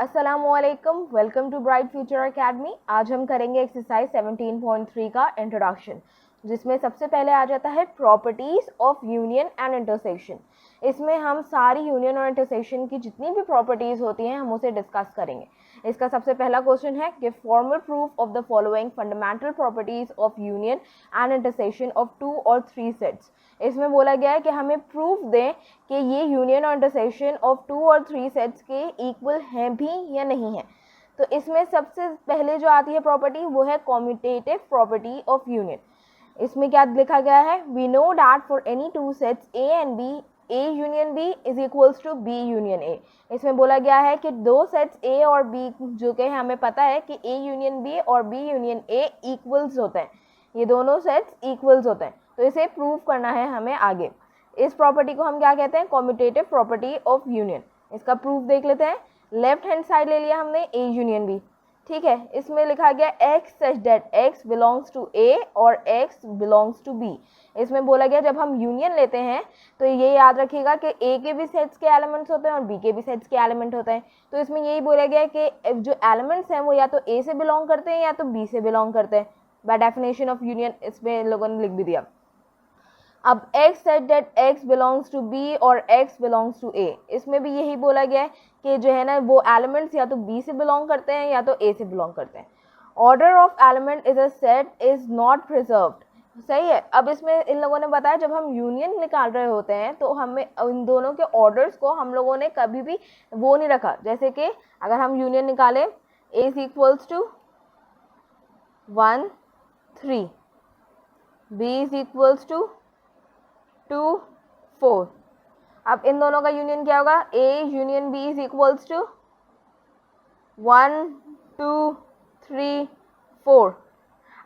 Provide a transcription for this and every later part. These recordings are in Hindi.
अस्सलामुअलैकुम, welcome to Bright Future Academy. आज हम करेंगे एक्सरसाइज 17.3 का इंट्रोडक्शन, जिसमें सबसे पहले आ जाता है properties of union and intersection. इसमें हम सारी यूनियन और इंटरसेक्शन की जितनी भी प्रॉपर्टीज होती हैं हम उसे डिस्कस करेंगे। इसका सबसे पहला क्वेश्चन है कि formal proof of the following fundamental properties of union and intersection of 2 और 3 सेट्स। इसमें बोला गया है कि हमें प्रूफ दें कि ये यूनियन और इंटरसेक्शन ऑफ 2 और 3 सेट्स के इक्वल हैं भी या नहीं है। तो इसमें सबसे पहले जो आती है प्रॉपर्टी वो है कॉम्यूटेटिव प्रॉपर्टी ऑफ यूनियन। इसमें क्या लिखा गया है, we know that for any two sets A and B A union B is equals to B union A. इसमें बोला गया है कि दो सेट्स ए और बी जो कि हमें पता है कि ए यूनियन बी और बी यूनियन ए इक्वल्स होते हैं, ये दोनों सेट्स इक्वल्स होते हैं। तो इसे प्रूव करना है हमें आगे। इस प्रॉपर्टी को हम क्या कहते हैं, कॉम्यूटेटिव प्रॉपर्टी ऑफ यूनियन। इसका प्रूफ देख लेते हैं। लेफ्ट हैंड साइड ले लिया हमने ए यूनियन बी, ठीक है। इसमें लिखा गया X such that X belongs to A और एक्स बिलोंग्स टू बी। इसमें बोला गया जब हम यूनियन लेते हैं तो ये याद रखिएगा कि ए के भी सेट्स के एलिमेंट्स होते हैं और बी के भी सेट्स के एलिमेंट होते हैं। तो इसमें यही बोला गया है कि जो एलिमेंट्स हैं वो या तो ए से बिलोंग करते हैं या तो बी से बिलोंग करते हैं। बाय डेफिनेशन ऑफ यूनियन इसमें इन लोगों ने लिख भी दिया। अब x set that x belongs to b और x बिलोंग्स टू a, इसमें भी यही बोला गया है कि जो है ना वो एलिमेंट्स या तो b से बिलोंग करते हैं या तो a से बिलोंग करते हैं। Order of element is a set is not preserved, सही है। अब इसमें इन लोगों ने बताया जब हम यूनियन निकाल रहे होते हैं तो हमें इन दोनों के ऑर्डर्स को हम लोगों ने कभी भी वो नहीं रखा। जैसे कि अगर हम यूनियन निकालें a is equals to 1 3, b is equals to 2 4। अब इन दोनों का यूनियन क्या होगा, A union B is equals to 1 2 3 4।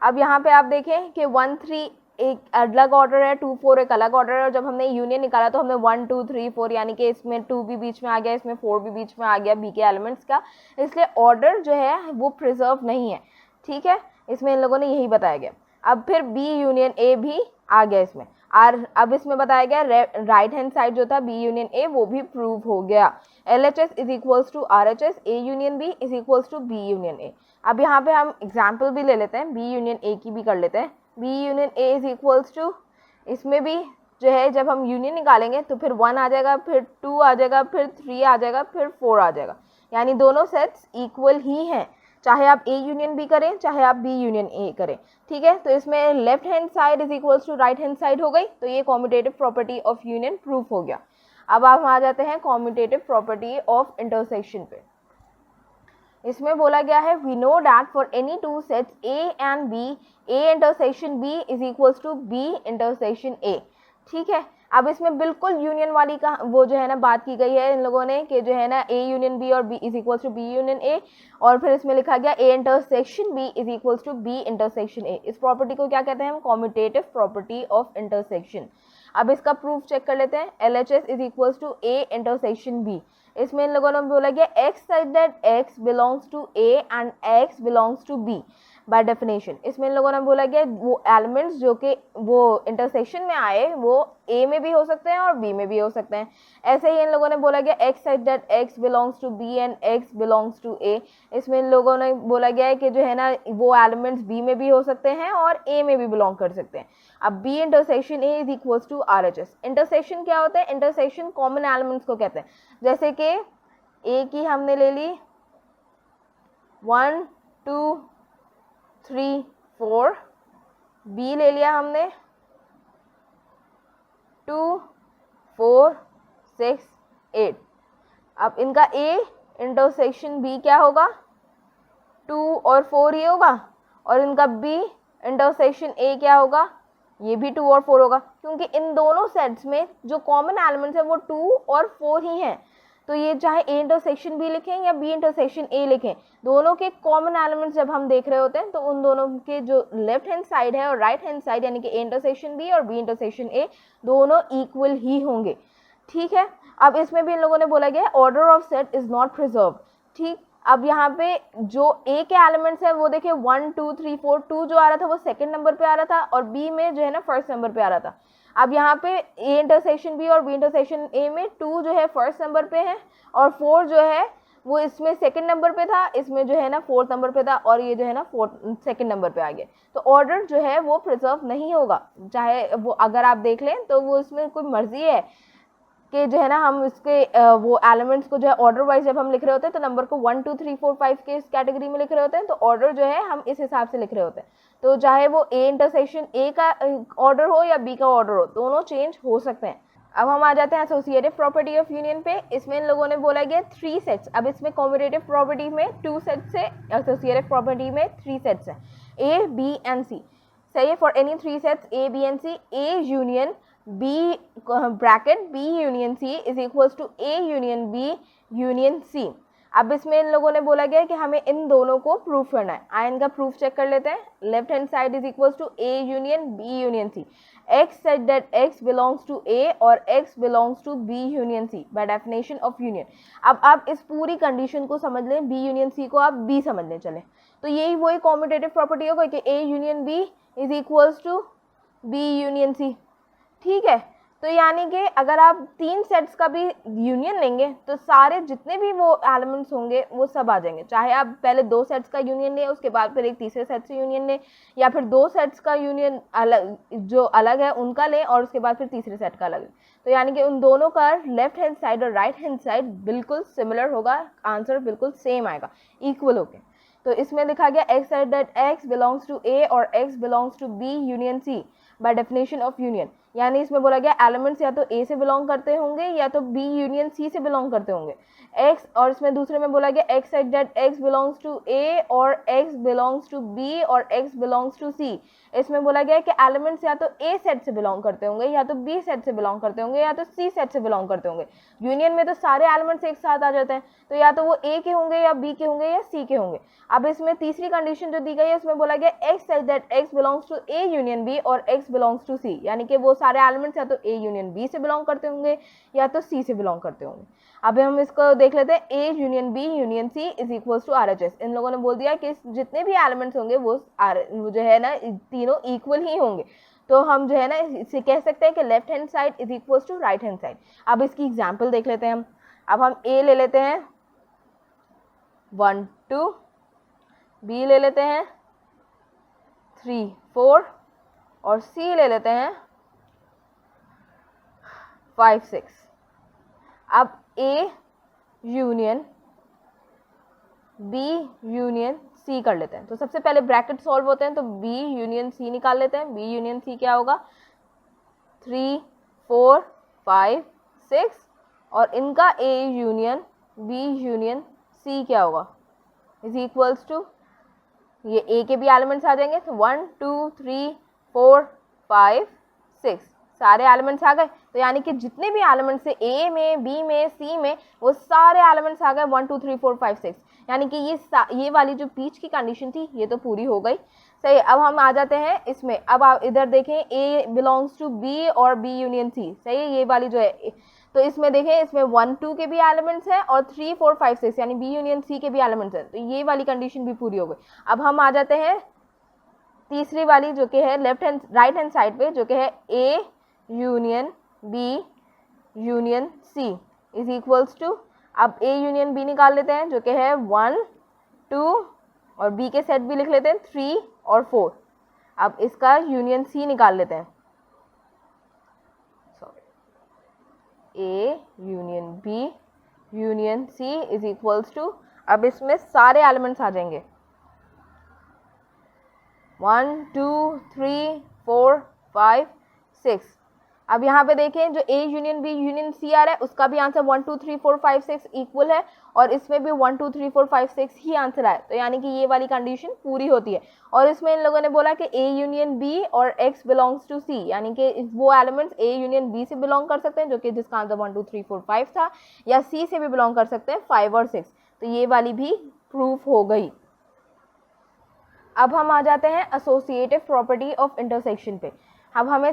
अब यहाँ पे आप देखें कि 1 3 एक अलग ऑर्डर है, 2 4 एक अलग ऑर्डर है। और जब हमने यूनियन निकाला तो हमने 1 2 3 4 यानी कि इसमें 2 भी बीच में आ गया, इसमें 4 भी बीच में आ गया B के एलिमेंट्स का, इसलिए ऑर्डर जो है वो प्रिजर्व नहीं है, ठीक है। इसमें इन लोगों ने यही बताया गया। अब फिर B यूनियन A भी आ गया इसमें। और अब इसमें बताया गया राइट हैंड साइड जो था B यूनियन A वो भी प्रूव हो गया। LHS is equals to RHS, A union B is equals to B union A। अब यहाँ पे हम एग्जाम्पल भी ले लेते हैं, B यूनियन A की भी कर लेते हैं। B union A is equals to, इसमें भी जो है जब हम यूनियन निकालेंगे तो फिर 1 आ जाएगा, फिर 2 आ जाएगा, फिर 3 आ जाएगा, फिर 4 आ जाएगा, यानी दोनों सेट्स इक्वल ही हैं, चाहे आप A यूनियन B करें चाहे आप B यूनियन A करें, ठीक है। तो इसमें left hand side is equals to right hand side हो गई, तो ये commutative property of union proof हो गया। अब आप आ जाते हैं कॉम्यूटेटिव प्रॉपर्टी ऑफ इंटरसेक्शन पे। इसमें बोला गया है we know that for any two sets A and B, A intersection B is equals to B intersection A, ठीक है। अब इसमें बिल्कुल यूनियन वाली का वो जो है ना बात की गई है इन लोगों ने कि जो है ना A यूनियन B और B is equals to B union A, और फिर इसमें लिखा गया A intersection B is equals to B intersection A। इस प्रॉपर्टी को क्या कहते हैं हम, कॉम्यूटेटिव प्रॉपर्टी ऑफ इंटरसेक्शन। अब इसका प्रूफ चेक कर लेते हैं। LHS is equals to A intersection B। इसमें इन लोगों ने बोला गया x such that x belongs to A and x belongs to B by definition. इसमें इन लोगों ने बोला गया वो एलिमेंट्स जो कि वो इंटरसेक्शन में आए वो A में भी हो सकते हैं और B में भी हो सकते हैं। ऐसे ही इन लोगों ने बोला गया x such that x belongs to B and x belongs to A। इसमें इन लोगों ने बोला गया है कि जो है ना वो एलिमेंट्स B में भी हो सकते हैं और A में भी बिलोंग कर सकते हैं। अब B intersection A is equals to RHS। Intersection क्या होता है, इंटरसेक्शन कॉमन एलिमेंट्स को कहते हैं। जैसे कि A की हमने ले ली 1 2 3 4, B ले लिया हमने 2 4 6 8। अब इनका A इंटरसेक्शन B क्या होगा, 2 और 4 ये होगा, और इनका B इंटरसेक्शन A क्या होगा, ये भी 2 और 4 होगा, क्योंकि इन दोनों सेट्स में जो कॉमन एलिमेंट्स है वो 2 और 4 ही हैं। तो ये चाहे A इंटरसेक्शन B लिखें या B इंटरसेक्शन A लिखें, दोनों के कॉमन एलिमेंट्स जब हम देख रहे होते हैं तो उन दोनों के जो लेफ्ट हैंड साइड है और राइट हैंड साइड यानी कि A इंटरसेक्शन B और B इंटरसेक्शन A दोनों इक्वल ही होंगे, ठीक है। अब इसमें भी इन लोगों ने बोला गया order of set is not preserve, ठीक। अब यहाँ पे जो A के एलिमेंट्स हैं वो देखिए 1 2 3 4, 2 जो आ रहा था वो सेकंड नंबर पे आ रहा था और B में जो है ना फर्स्ट नंबर पे आ रहा था। अब यहाँ पे A इंटरसेक्शन B और B इंटरसेक्शन A में 2 जो है फर्स्ट नंबर पे है और 4 जो है वो इसमें सेकंड नंबर पे था, इसमें जो है ना फोर्थ नंबर पे था, और ये जो है ना सेकंड नंबर पे आ गया। तो ऑर्डर जो है वो प्रिजर्व नहीं होगा, चाहे वो अगर आप देख लें तो वो इसमें कोई मर्जी है कि जो है ना हम इसके वो एलिमेंट्स को जो है ऑर्डर वाइज जब हम लिख रहे होते हैं तो नंबर को 1 2 3 4 5 के इस कैटेगरी में लिख रहे होते हैं, तो ऑर्डर जो है हम इस हिसाब से लिख रहे होते हैं। तो चाहे वो ए इंटरसेक्शन ए का ऑर्डर हो या बी का ऑर्डर हो, दोनों चेंज हो सकते हैं। अब हम आ जाते हैं एसोसिएटिव प्रॉपर्टी ऑफ यूनियन पे। इसमें इन लोगों ने बोला गया 3 सेट्स। अब इसमें कॉम्यूटेटिव प्रॉपर्टी में 2 सेट्स है, एसोसिएटिव प्रॉपर्टी में 3 सेट्स है, ए बी एंड सी। सही है, for any 3 sets A B and C, A union B bracket B union C is equals to A union B union C. अब इसमें इन लोगों ने बोला गया कि हमें इन दोनों को प्रूफ करना है। आए इनका प्रूफ चेक कर लेते हैं। Left hand side is equals to A union B union C. x said that x belongs to A और x belongs to B union C by definition of union। अब आप इस पूरी कंडीशन को समझ लें, B union C को आप B समझ लें। चले तो यही वही कॉम्यूटेटिव प्रॉपर्टी होगा कि A union B is equals to B union C। ठीक है, तो यानी कि अगर आप 3 सेट्स का भी यूनियन लेंगे तो सारे जितने भी वो एलिमेंट्स होंगे वो सब आ जाएंगे। चाहे आप पहले 2 सेट्स का यूनियन लें, उसके बाद फिर एक तीसरे सेट से यूनियन लें, या फिर 2 सेट्स का यूनियन अलग जो अलग है उनका लें और उसके बाद फिर तीसरे सेट का अलग लें। तो यानी कि उन दोनों का लेफ्ट हैंड साइड और राइट हैंड साइड बिल्कुल सिमिलर होगा, आंसर बिल्कुल सेम आएगा, इक्वल होके। तो इसमें लिखा गया x said that x belongs to A और x belongs to B union C by definition of union। यानी इसमें बोला गया एलिमेंट्स या तो A से बिलोंग करते होंगे या तो B यूनियन C से बिलोंग करते होंगे x। और इसमें दूसरे में बोला गया x said that x belongs to A और x belongs to B और x belongs to C। इसमें बोला गया कि एलिमेंट्स या तो A सेट से बिलोंग करते होंगे या तो B सेट से बिलोंग करते होंगे या तो C सेट से बिलोंग करते होंगे। यूनियन में तो सारे एलिमेंट्स एक साथ आ जाते हैं, तो या तो वो A के होंगे या B के होंगे या C के होंगे। अब इसमें तीसरी कंडीशन जो दी गई है उसमें बोला गया x said that x belongs to A union B और x belongs to C। यानी कि वो सारे एलिमेंट्स या तो A यूनियन B से बिलोंग करते होंगे या तो C से बिलोंग करते होंगे। अब हम इसको देख लेते हैं, A union B union C is equals to RHS। इन लोगों ने बोल दिया कि जितने भी एलिमेंट्स होंगे वो जो है ना तीनों इक्वल ही होंगे। तो हम जो है ना इसे कह सकते हैं कि left hand side is equals to right hand side. अब इसकी एग्जाम्पल देख लेते हैं हम। अब हम A ले लेते हैं 1 2, B ले लेते हैं 3 4 और C ले लेते हैं 5 6। अब A union B union C कर लेते हैं। तो सबसे पहले ब्रैकेट सॉल्व होते हैं, तो B यूनियन C निकाल लेते हैं। B यूनियन C क्या होगा 3 4 5 6 और इनका A union B union C क्या होगा इज इक्वल्स टू, ये A के भी एलिमेंट्स आ जाएंगे, तो 1 2 3 4 5 6 सारे एलिमेंट्स आ गए। तो यानी कि जितने भी एलिमेंट्स है A में B में C में वो सारे एलिमेंट्स आ गए 1 2 3 4 5 6। यानी कि ये वाली जो बीच की कंडीशन थी ये तो पूरी हो गई। सही, अब हम आ जाते हैं इसमें। अब आप इधर देखें A बिलोंग्स टू B और B यूनियन C। सही है, ये वाली जो है, तो इसमें देखें इसमें 1 2 के भी एलिमेंट्स हैं और 3 4 5 6 यानी B यूनियन C के भी एलिमेंट्स हैं। तो ये वाली कंडीशन भी पूरी हो गई। अब हम आ जाते हैं तीसरी वाली जो कि है left hand right hand side पे, जो कि है A union B union C is equals to, अब A यूनियन B निकाल लेते हैं जो कि है 1 2 और B के सेट भी लिख लेते हैं 3 और 4। अब इसका यूनियन C निकाल लेते हैं, A union B union C is equals to, अब इसमें सारे एलिमेंट्स आ जाएंगे 1 2 3 4 5 6। अब यहाँ पे देखें जो A union B union C आ रहा है उसका भी आंसर 1 2 3 4 5 6 इक्वल है और इसमें भी 1 2 3 4 5 6 ही आंसर आए। तो यानी कि ये वाली कंडीशन पूरी होती है। और इसमें इन लोगों ने बोला कि A यूनियन B और X बिलोंग्स टू C, यानी कि वो एलिमेंट्स A यूनियन B से बिलोंग कर सकते हैं जो कि जिसका आंसर 1 2 3 4 5 था, या C से भी बिलोंग कर सकते हैं 5 और 6। तो ये वाली भी प्रूफ हो गई। अब हम आ जाते हैं एसोसिएटिव प्रॉपर्टी ऑफ इंटरसेक्शन पे। अब हम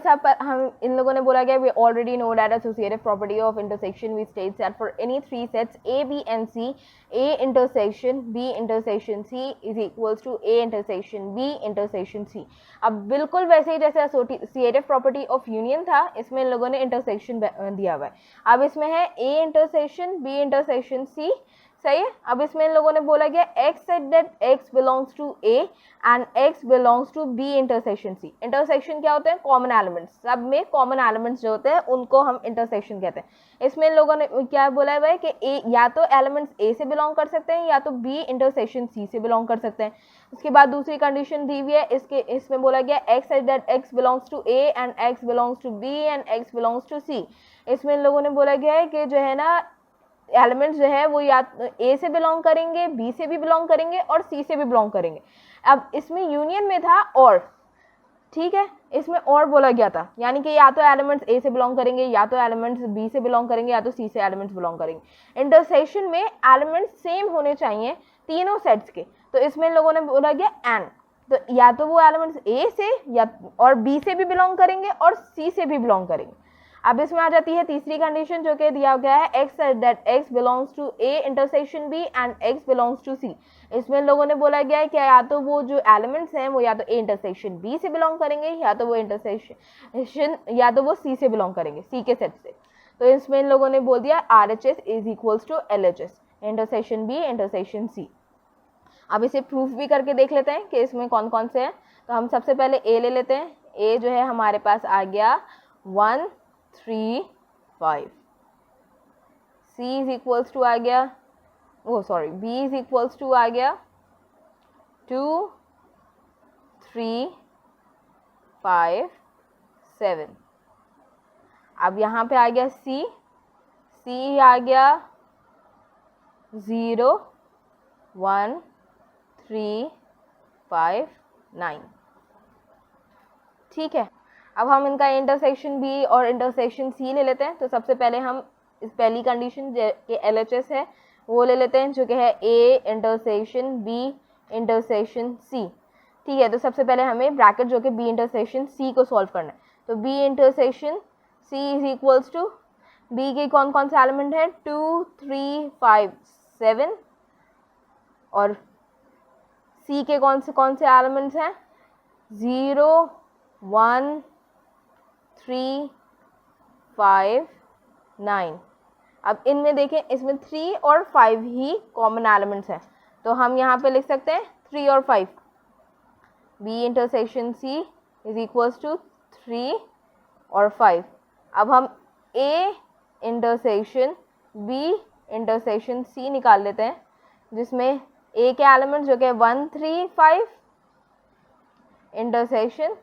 इन लोगों ने बोला गया we already know that associative property of intersection we states that for any 3 sets A B and C, A intersection B intersection C is equals to A intersection B intersection C। अब बिल्कुल वैसे ही जैसे एसोसिएटिव प्रॉपर्टी ऑफ यूनियन था, इसमें इन लोगों ने इंटरसेक्शन दिया हुआ है। अब इसमें है A intersection B intersection C सही है। अब इसमें इन लोगों ने बोला गया x said that x belongs to A and x belongs to B intersection C। Intersection क्या होते हैं? Common elements. सब में कॉमन एलिमेंट्स जो होते हैं उनको हम इंटरसेक्शन कहते हैं। इसमें इन लोगों ने क्या बोला है भाई कि A या तो एलिमेंट्स A से बिलोंग कर सकते हैं या तो B इंटरसेक्शन C से बिलोंग कर सकते हैं। उसके बाद दूसरी कंडीशन दी हुई है, इसमें बोला गया x said that x belongs to A and x belongs to B and x belongs to C। इसमें इन लोगों ने बोला गया है कि जो है ना एलिमेंट्स जो है वो या ए से बिलोंग करेंगे, बी से भी बिलोंग करेंगे और सी से भी बिलोंग करेंगे। अब इसमें यूनियन में था और, ठीक है, इसमें और बोला गया था, यानी कि या तो एलिमेंट्स ए से बिलोंग करेंगे या तो एलिमेंट्स बी से बिलोंग करेंगे या तो सी से एलिमेंट्स बिलोंग करेंगे। इंटरसेक्शन में एलिमेंट्स सेम होने चाहिए तीनों सेट्स के, तो इसमें इन लोगों ने बोला गया एंड, तो या तो वो एलिमेंट्स ए से या और बी से भी बिलोंग करेंगे और सी से भी बिलोंग करेंगे। अब इसमें आ जाती है तीसरी कंडीशन जो कि दिया गया है x said that x belongs to A intersection B and x belongs to C। इसमें लोगों ने बोला गया है कि या तो वो जो एलिमेंट्स हैं वो या तो A इंटरसेक्शन B से बिलोंग करेंगे या तो वो इंटरसेक्शन या तो वो C से बिलोंग करेंगे, C के सेट से। तो इसमें इन लोगों ने बोल दिया RHS is equals to LHS, intersection B intersection C। अब इसे प्रूफ भी करके देख लेते हैं कि इसमें कौन कौन से हैं। तो हम सबसे पहले A ले लेते हैं। A जो है हमारे पास आ गया 1 3 5, C इज इक्वल्स टू आ गया, B इज इक्वल्स टू आ गया 2 3 5 7। अब यहाँ पे आ गया C आ गया 0 1 3 5 9। ठीक है, अब हम इनका इंटरसेक्शन B और इंटरसेक्शन C ले लेते हैं। तो सबसे पहले हम इस पहली कंडीशन के LHS है वो ले लेते हैं, जो कि है A intersection B intersection C। ठीक है, तो सबसे पहले हमें ब्रैकेट जो कि B इंटरसेक्शन C को सॉल्व करना है। तो B intersection C is equals to, B के कौन कौन से एलिमेंट है 2 3 5 7 और C के कौन से एलिमेंट्स हैं 0 1 3 5 9। अब इनमें देखें, इसमें 3 और 5 ही कॉमन एलिमेंट्स हैं, तो हम यहाँ पे लिख सकते हैं 3 और 5। B intersection C is equals to 3 और 5। अब हम A intersection B intersection C निकाल लेते हैं, जिसमें A के एलिमेंट जो कि 1 3 5 इंटरसेक्शन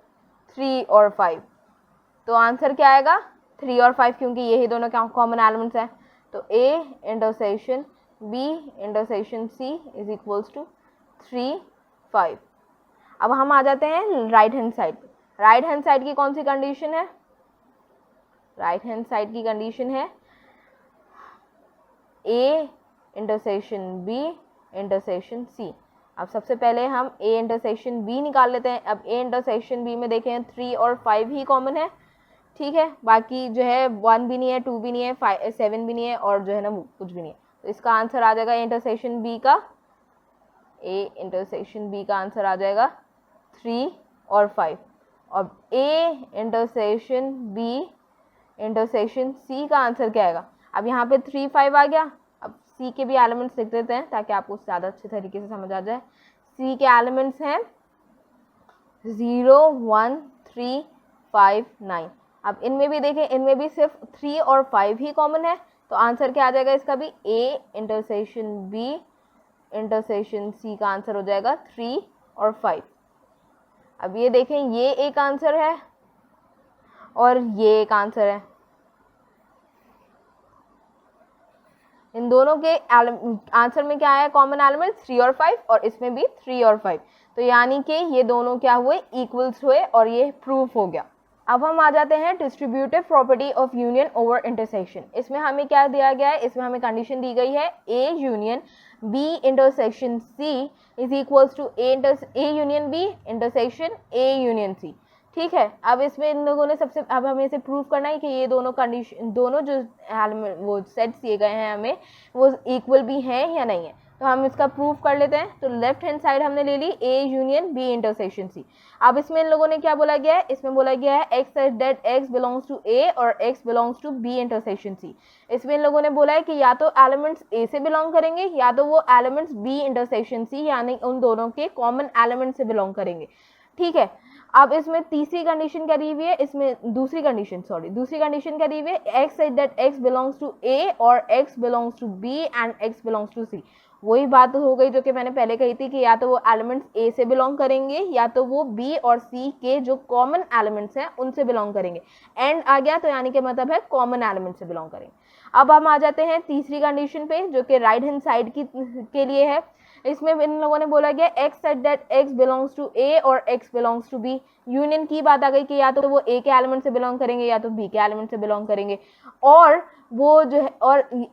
3 और 5। तो आंसर क्या आएगा 3 और 5, क्योंकि यही दोनों कॉमन एलिमेंट्स हैं। तो A intersection B intersection C is equals to 3 5। अब हम आ जाते हैं राइट हैंड साइड पे। राइट हैंड साइड की कौन सी कंडीशन है? राइट हैंड साइड की कंडीशन है A intersection B intersection C। अब सबसे पहले हम A इंटरसेक्शन B निकाल लेते हैं। अब A इंटरसेक्शन B में देखें 3 और 5 ही कॉमन है, ठीक है, बाकी जो है 1 भी नहीं है, 2 भी नहीं है, 7 भी नहीं है और जो है ना कुछ भी नहीं है। तो इसका आंसर आ जाएगा इंटरसेक्शन B का, A इंटरसेक्शन B का आंसर आ जाएगा 3 और 5। और A intersection B intersection C का आंसर क्या आएगा? अब यहाँ पे 3 5 आ गया। अब C के भी एलिमेंट्स लिख देते हैं ताकि आपको ज़्यादा अच्छे तरीके से समझ आ जाए। C के एलिमेंट्स हैं 0 1 3 5 9। अब इनमें भी देखें, इनमें भी सिर्फ 3 और 5 ही कॉमन है, तो आंसर क्या आ जाएगा इसका भी? A intersection B intersection C का आंसर हो जाएगा 3 और 5। अब ये देखें, ये एक आंसर है और ये एक आंसर है। इन दोनों के आंसर में क्या आया कॉमन एलिमेंट? 3 और 5, और इसमें भी 3 और 5। तो यानी कि ये दोनों क्या हुए? इक्वल्स हुए, और ये प्रूफ हो गया। अब हम आ जाते हैं distributive property of union over intersection. इसमें हमें क्या दिया गया है? इसमें हमें कंडीशन दी गई है A union B intersection C is equals to A union B intersection A union C। ठीक है, अब इसमें इन लोगों ने अब हमें इसे प्रूव करना है कि ये दोनों कंडीशन, दोनों जो एलिमेंट वो सेट्स दिए गए हैं हमें, वो इक्वल भी हैं या नहीं है। तो हम इसका प्रूफ कर लेते हैं। तो लेफ्ट हैंड साइड हमने ले ली A union B intersection C। अब इसमें इन लोगों ने क्या बोला गया है, इसमें बोला गया है x such that x belongs to A और x belongs to B intersection C। इसमें इन लोगों ने बोला है कि या तो एलिमेंट्स A से बिलोंग करेंगे या तो वो एलिमेंट्स B इंटरसेक्शन C यानी उन दोनों के कॉमन एलिमेंट से बिलोंग करेंगे। ठीक है, अब इसमें तीसरी कंडीशन क्या दी हुई है, इसमें दूसरी कंडीशन क्या दी हुई है, x such that x belongs to A और x belongs to B and x belongs to C। वही बात हो गई जो कि मैंने पहले कही थी कि या तो वो एलिमेंट्स A से बिलोंग करेंगे या तो वो B और C के जो कॉमन एलिमेंट्स हैं उनसे बिलोंग करेंगे। एंड आ गया तो यानी कि मतलब है कॉमन एलिमेंट से बिलोंग करेंगे। अब हम आ जाते हैं तीसरी कंडीशन पे जो कि राइट हैंड साइड के लिए है। इसमें इन लोगों ने बोला गया x such that x belongs to A और x belongs to B। Union की बात आ गई कि या तो वो A के एलिमेंट से बिलोंग करेंगे या तो B के एलिमेंट से बिलोंग करेंगे। और वो जो है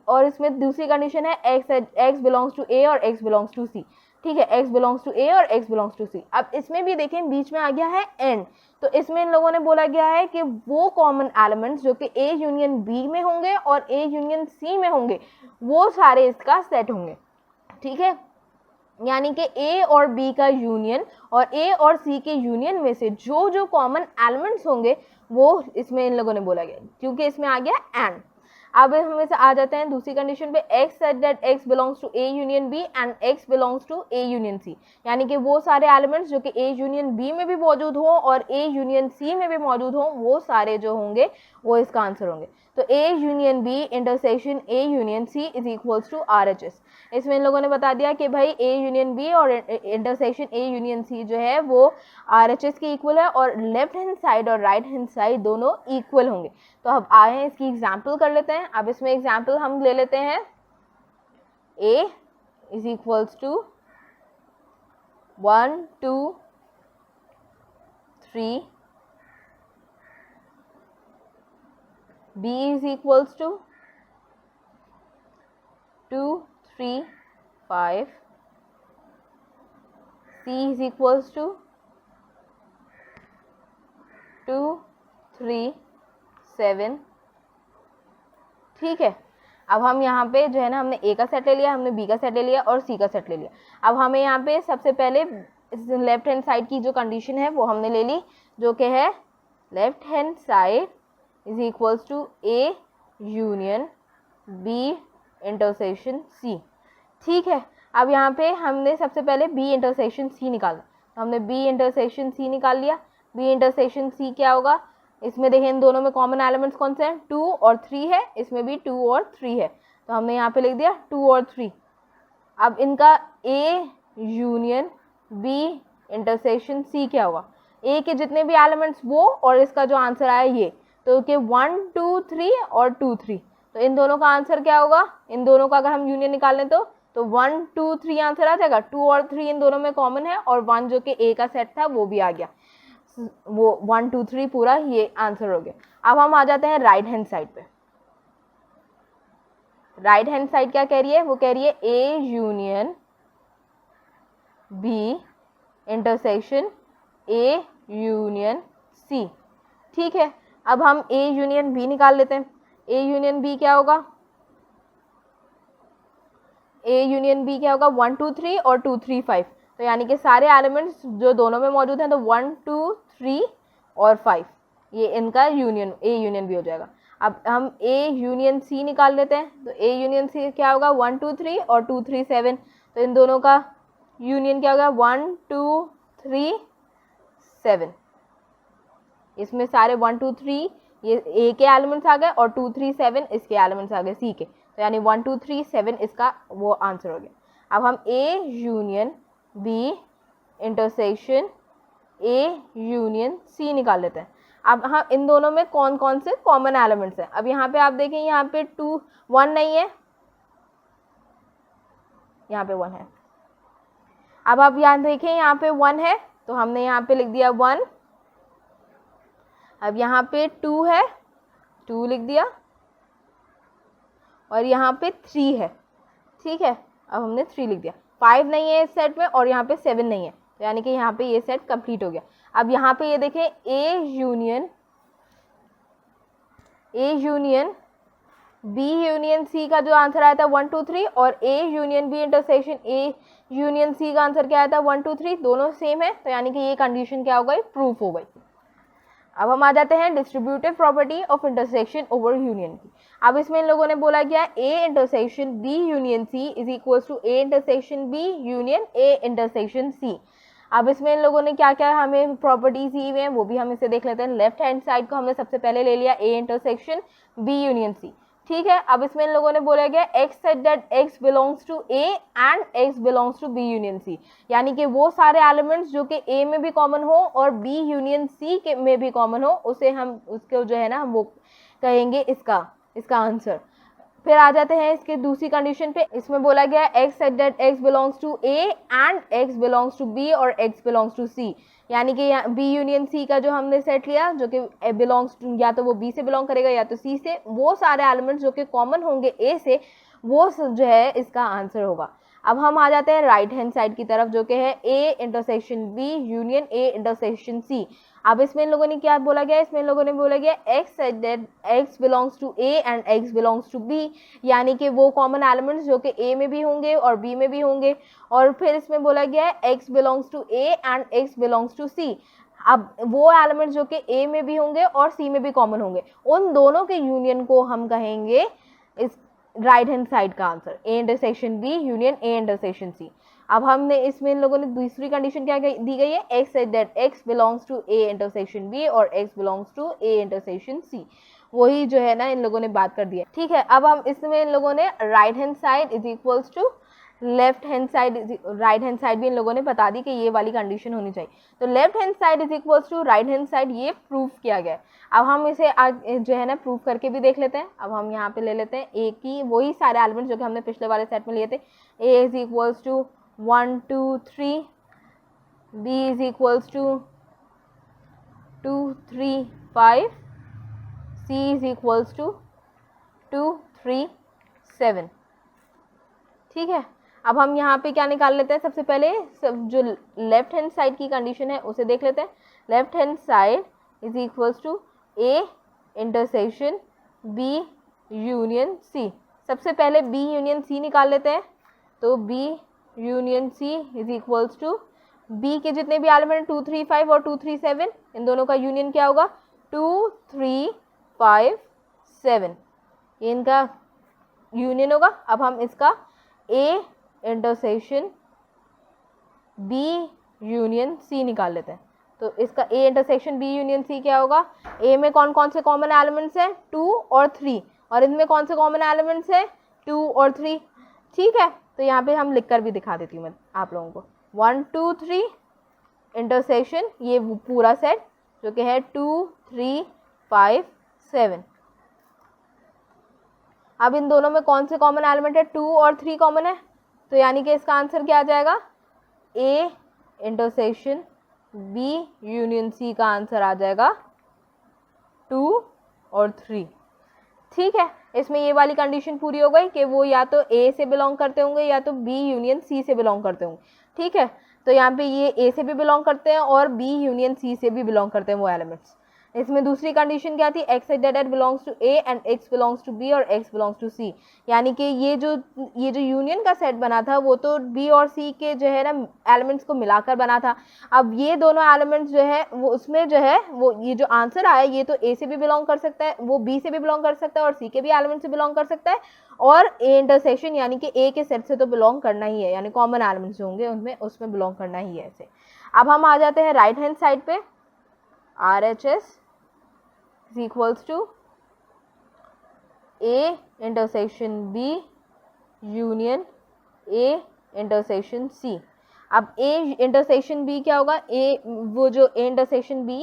और इसमें दूसरी कंडीशन है x बिलोंग्स टू A और x बिलोंग्स टू C। ठीक है, x बिलोंग्स टू A और x बिलोंग्स टू C। अब इसमें भी देखें बीच में आ गया है एंड, तो इसमें इन लोगों ने बोला गया है कि वो कॉमन एलिमेंट्स जो कि A यूनियन B में होंगे और A यूनियन C में होंगे वो सारे इसका सेट होंगे। ठीक है, यानी कि A और B का यूनियन और A और C के यूनियन में से जो जो कॉमन एलिमेंट्स होंगे वो इसमें इन लोगों ने बोला गया, क्योंकि इसमें आ गया एंड। अब हम इसे आ जाते हैं दूसरी कंडीशन पे, x such that x belongs to A union B and x belongs to A union C। यानी कि वो सारे एलिमेंट्स जो कि A यूनियन B में भी मौजूद हो और A यूनियन C में भी मौजूद हो वो सारे जो होंगे वो इसका आंसर होंगे। तो A union B intersection A union C is equals to RHS। इसमें इन लोगों ने बता दिया कि भाई A यूनियन B और इंटरसेक्शन A यूनियन C जो है वो RHS के इक्वल है और लेफ्ट हैंड साइड और राइट हैंड साइड दोनों इक्वल होंगे। तो अब आए हैं इसकी एग्जाम्पल कर लेते हैं। अब इसमें एग्जाम्पल हम ले लेते हैं A is equals to 1 2 3, B is equals to 2 3 5, C is equals to 2 3 7। ठीक है, अब हम यहाँ पे जो है ना हमने A का सेट ले लिया, हमने B का सेट ले लिया और C का सेट ले लिया। अब हमें यहाँ पे सबसे पहले लेफ्ट हैंड साइड की जो कंडीशन है वो हमने ले ली जो कि है left hand side is equals to A union B intersection C। ठीक है, अब यहाँ पे हमने सबसे पहले B इंटरसेक्शन C निकाला, तो हमने B इंटरसेक्शन C निकाल लिया। B इंटरसेक्शन C क्या होगा, इसमें देखें इन दोनों में कॉमन एलिमेंट्स कौन से हैं, 2 और 3 है, इसमें भी 2 और 3 है, तो हमने यहाँ पे लिख दिया 2 और 3। अब इनका A union B intersection C क्या होगा, A के जितने भी एलिमेंट्स वो और इसका जो आंसर आया ये, तो कि 1 2 3 और 2 3, तो इन दोनों का आंसर क्या होगा, इन दोनों का अगर हम यूनियन निकाल लें तो 1 2 3 आंसर आ जाएगा। 2 और 3 इन दोनों में कॉमन है और 1 जो कि A का सेट था वो भी आ गया, वो 1 2 3 पूरा ये आंसर हो गया। अब हम आ जाते हैं राइट हैंड साइड पे। राइट हैंड साइड क्या कह रही है, वो कह रही है A union B intersection A union C। ठीक है, अब हम A यूनियन B निकाल लेते हैं। A यूनियन B क्या होगा, A यूनियन B क्या होगा, 1 2 3 और 2 3 5, तो यानी कि सारे एलिमेंट्स जो दोनों में मौजूद हैं तो 1 2 3 और 5 ये इनका यूनियन A यूनियन B हो जाएगा। अब हम A यूनियन C निकाल लेते हैं, तो A यूनियन C क्या होगा, 1 2 3 और 2 3 7, तो इन दोनों का यूनियन क्या होगा, 1 2 3 7। इसमें सारे 1 2 3 ये A के एलिमेंट्स आ गए और 2 3 7 इसके एलिमेंट्स आ गए C के, तो यानी 1 2 3 7 इसका वो आंसर हो गया। अब हम A union B intersection A union C निकाल लेते हैं। अब हाँ, इन दोनों में कौन कौन से कॉमन एलिमेंट्स हैं। अब यहाँ पे आप देखें, यहाँ पे 2 1 नहीं है, यहाँ पे 1 है। अब आप यहाँ देखें, यहाँ पे 1 है तो हमने यहाँ पे लिख दिया 1। अब यहाँ पे 2 है, 2 लिख दिया, और यहाँ पे 3 है। ठीक है, अब हमने 3 लिख दिया। 5 नहीं है इस सेट में और यहाँ पे 7 नहीं है, तो यानी कि यहाँ पे ये सेट कंप्लीट हो गया। अब यहाँ पे ये देखें A union B union C का जो आंसर आया था 1 2 3 और A union B intersection A union C का आंसर क्या आया था 1 2 3, दोनों सेम है, तो यानी कि ये कंडीशन क्या हो गई, प्रूफ हो गई। अब हम आ जाते हैं distributive property of intersection over union की। अब इसमें इन लोगों ने बोला क्या, A intersection B union C is equal to A intersection B union A intersection C. अब इसमें इन लोगों ने क्या क्या हमें प्रॉपर्टीज दी हुई हैं वो भी हम इसे देख लेते हैं। लेफ्ट हैंड साइड को हमने सबसे पहले ले लिया A intersection B union C, ठीक है। अब इसमें इन लोगों ने बोला गया X set that X belongs to A and X belongs to B union C, यानी कि वो सारे एलिमेंट्स जो कि ए में भी कॉमन हो और बी यूनियन सी के में भी कॉमन हो, उसे हम उसको जो है ना हम वो कहेंगे इसका आंसर। फिर आ जाते हैं इसके दूसरी कंडीशन पे। इसमें बोला गया X set that X belongs to A and X belongs to B और एक्स बिलोंग्स टू सी, यानी कि बी यूनियन सी का जो हमने सेट लिया जो कि बिलोंग्स टू या तो वो बी से बिलोंग करेगा या तो सी से, वो सारे एलिमेंट्स जो कि कॉमन होंगे ए से, वो जो है इसका आंसर होगा। अब हम आ जाते हैं राइट हैंड साइड की तरफ जो कि है A intersection B union A intersection C. अब इसमें इन लोगों ने क्या बोला गया, इसमें इन लोगों ने बोला गया X set that X belongs to A and X belongs to B, यानी कि वो कॉमन एलिमेंट्स जो कि ए में भी होंगे और बी में भी होंगे। और फिर इसमें बोला गया है X belongs to A and X belongs to C, अब वो एलिमेंट्स जो कि ए में भी होंगे और सी में भी कॉमन होंगे, उन दोनों के यूनियन को हम कहेंगे इस राइट हैंड साइड का answer A intersection B union A intersection C. अब हमने इसमें इन लोगों ने दूसरी कंडीशन क्या दी गई है, X set that X belongs to A intersection B और X belongs to A intersection C, वही जो है ना इन लोगों ने बात कर दी है, ठीक है। अब हम इसमें इन लोगों ने right hand side is equals to left hand side, right hand side भी इन लोगों ने बता दी कि ये वाली कंडीशन होनी चाहिए। तो left hand side is equals to right hand side, ये प्रूफ किया गया है। अब हम इसे जो है ना प्रूफ करके भी देख लेते हैं। अब हम यहाँ पे ले लेते हैं ए की वही सारे एलिमेंट्स जो कि हमने पिछले वाले सेट में लिए थे। A is equals to 1 2 3, B is equals to 2 3 5, C is equals to 2 3 7, ठीक है। अब हम यहाँ पे क्या निकाल लेते हैं, सबसे पहले जो लेफ्ट हैंड साइड की कंडीशन है उसे देख लेते हैं। Left hand side is equals to A intersection B union C. सबसे पहले बी यूनियन सी निकाल लेते हैं, तो B union C is equals to B के जितने भी एलिमेंट 2 3 5 और 2 3 7, इन दोनों का यूनियन क्या होगा 2 3 5 7, ये इनका यूनियन होगा। अब हम इसका A intersection B union C निकाल लेते हैं, तो इसका A intersection B union C क्या होगा, ए में कौन कौन से कॉमन एलिमेंट्स हैं 2 और 3, और इनमें कौन से कॉमन एलिमेंट्स हैं 2 और 3, ठीक है। तो यहाँ पे हम लिख कर भी दिखा देती हूँ मैं आप लोगों को, 1 2 3 इंटरसेक्शन ये पूरा सेट जो कि है 2 3 5 7। अब इन दोनों में कौन से कॉमन एलिमेंट है 2 और 3 कॉमन है, तो यानी कि इसका आंसर क्या आ जाएगा, A intersection B union C का आंसर आ जाएगा 2 और 3, ठीक है। इसमें ये वाली कंडीशन पूरी हो गई कि वो या तो ए से बिलोंग करते होंगे या तो बी यूनियन सी से बिलोंग करते होंगे, ठीक है। तो यहाँ पे ये ए से भी बिलोंग करते हैं और बी यूनियन सी से भी बिलोंग करते हैं वो एलिमेंट्स। इसमें दूसरी कंडीशन क्या थी, X set that belongs to A and X belongs to B और एक्स बिलोंग्स टू सी, यानी कि ये जो यूनियन का सेट बना था वो तो बी और सी के जो है ना एलिमेंट्स को मिलाकर बना था। अब ये दोनों एलिमेंट्स जो है वो उसमें जो है वो ये जो आंसर आया ये तो ए से भी बिलोंग कर सकता है, वो बी से भी बिलोंग कर सकता है और सी के भी एलिमेंट से बिलोंग कर सकता है, और ए इंटरसेक्शन यानी कि ए के सेट से तो बिलोंग करना ही है, यानी कॉमन एलिमेंट्स जो होंगे उनमें उसमें बिलोंग करना ही है ऐसे। अब हम आ जाते हैं राइट हैंड साइड पे, R H S is equals to A intersection B union A intersection C। अब A intersection B क्या होगा, A वो जो A intersection B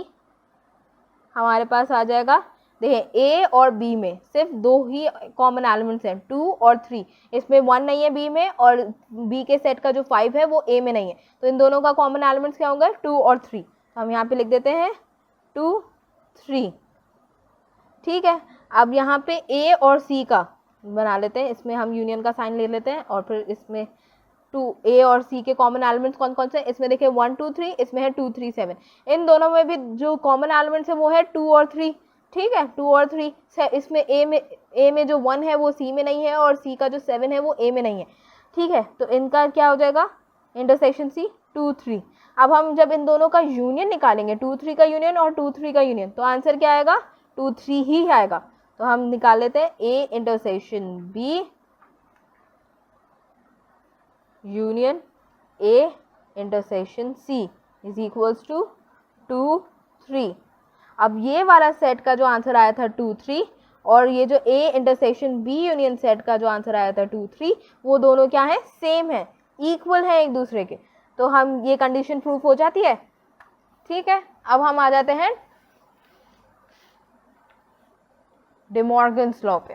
हमारे पास आ जाएगा, देखें A और B में सिर्फ 2 ही कॉमन एलिमेंट्स हैं 2 और 3, इसमें 1 नहीं है B में और B के सेट का जो 5 है वो A में नहीं है, तो इन दोनों का कॉमन एलिमेंट्स क्या होंगे 2 और 3, तो हम यहाँ पे लिख देते हैं 2 3, ठीक है। अब यहाँ पे ए और सी का बना लेते हैं, इसमें हम यूनियन का साइन ले लेते हैं और फिर इसमें 2 ए और सी के कॉमन एलिमेंट्स कौन कौन से, इसमें देखिए 1 2 3, इसमें है 2 3 7, इन दोनों में भी जो कॉमन एलिमेंट्स है वो है 2 और 3, ठीक है, 2 और 3, इसमें ए में जो 1 है वो सी में नहीं है और सी का जो 7 है वो ए में नहीं है, ठीक है। तो इनका क्या हो जाएगा, इंटरसेक्शन सी 2 3। अब हम जब इन दोनों का यूनियन निकालेंगे, 2 3 का यूनियन और 2 3 का यूनियन, तो आंसर क्या आएगा, 2 3 ही आएगा। तो हम निकाल लेते हैं A intersection B union A intersection C is equals to 2 3। अब ये वाला सेट का जो आंसर आया था 2 3 और ये जो A intersection B union set का जो आंसर आया था 2 3, वो दोनों क्या है, सेम है, इक्वल है एक दूसरे के। तो हम ये कंडीशन प्रूफ हो जाती है, ठीक है। अब हम आ जाते हैं डे मॉर्गन्स लॉ पे,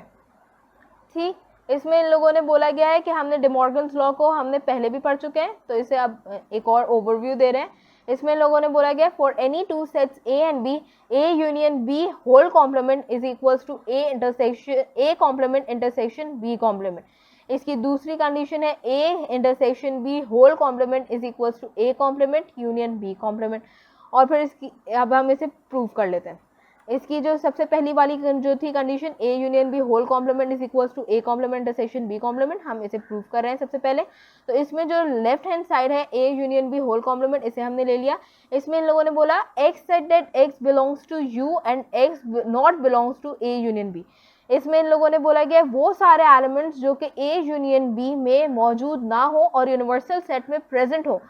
ठीक। इसमें इन लोगों ने बोला गया है कि हमने डे मॉर्गन्स लॉ को हमने पहले भी पढ़ चुके हैं, तो इसे अब एक और ओवरव्यू दे रहे हैं। इसमें लोगों ने बोला गया for any two sets A and B, A union B whole complement is equals to A complement intersection B complement. इसकी दूसरी कंडीशन है A intersection B whole complement is equals to A complement union B complement. और फिर इसकी अब हम इसे प्रूव कर लेते हैं। इसकी जो सबसे पहली वाली जो थी condition A union B whole complement is equals to A complement intersection B complement, हम इसे प्रूव कर रहे हैं सबसे पहले। तो इसमें जो लेफ्ट हैंड साइड है A union B whole complement, इसे हमने ले लिया। इसमें इन लोगों ने बोला X set that X belongs to U and X not belongs to A union B. इसमें इन लोगों ने बोला गया वो सारे एलिमेंट्स जो कि ए यूनियन बी में मौजूद ना हो और यूनिवर्सल सेट में प्रेजेंट हो,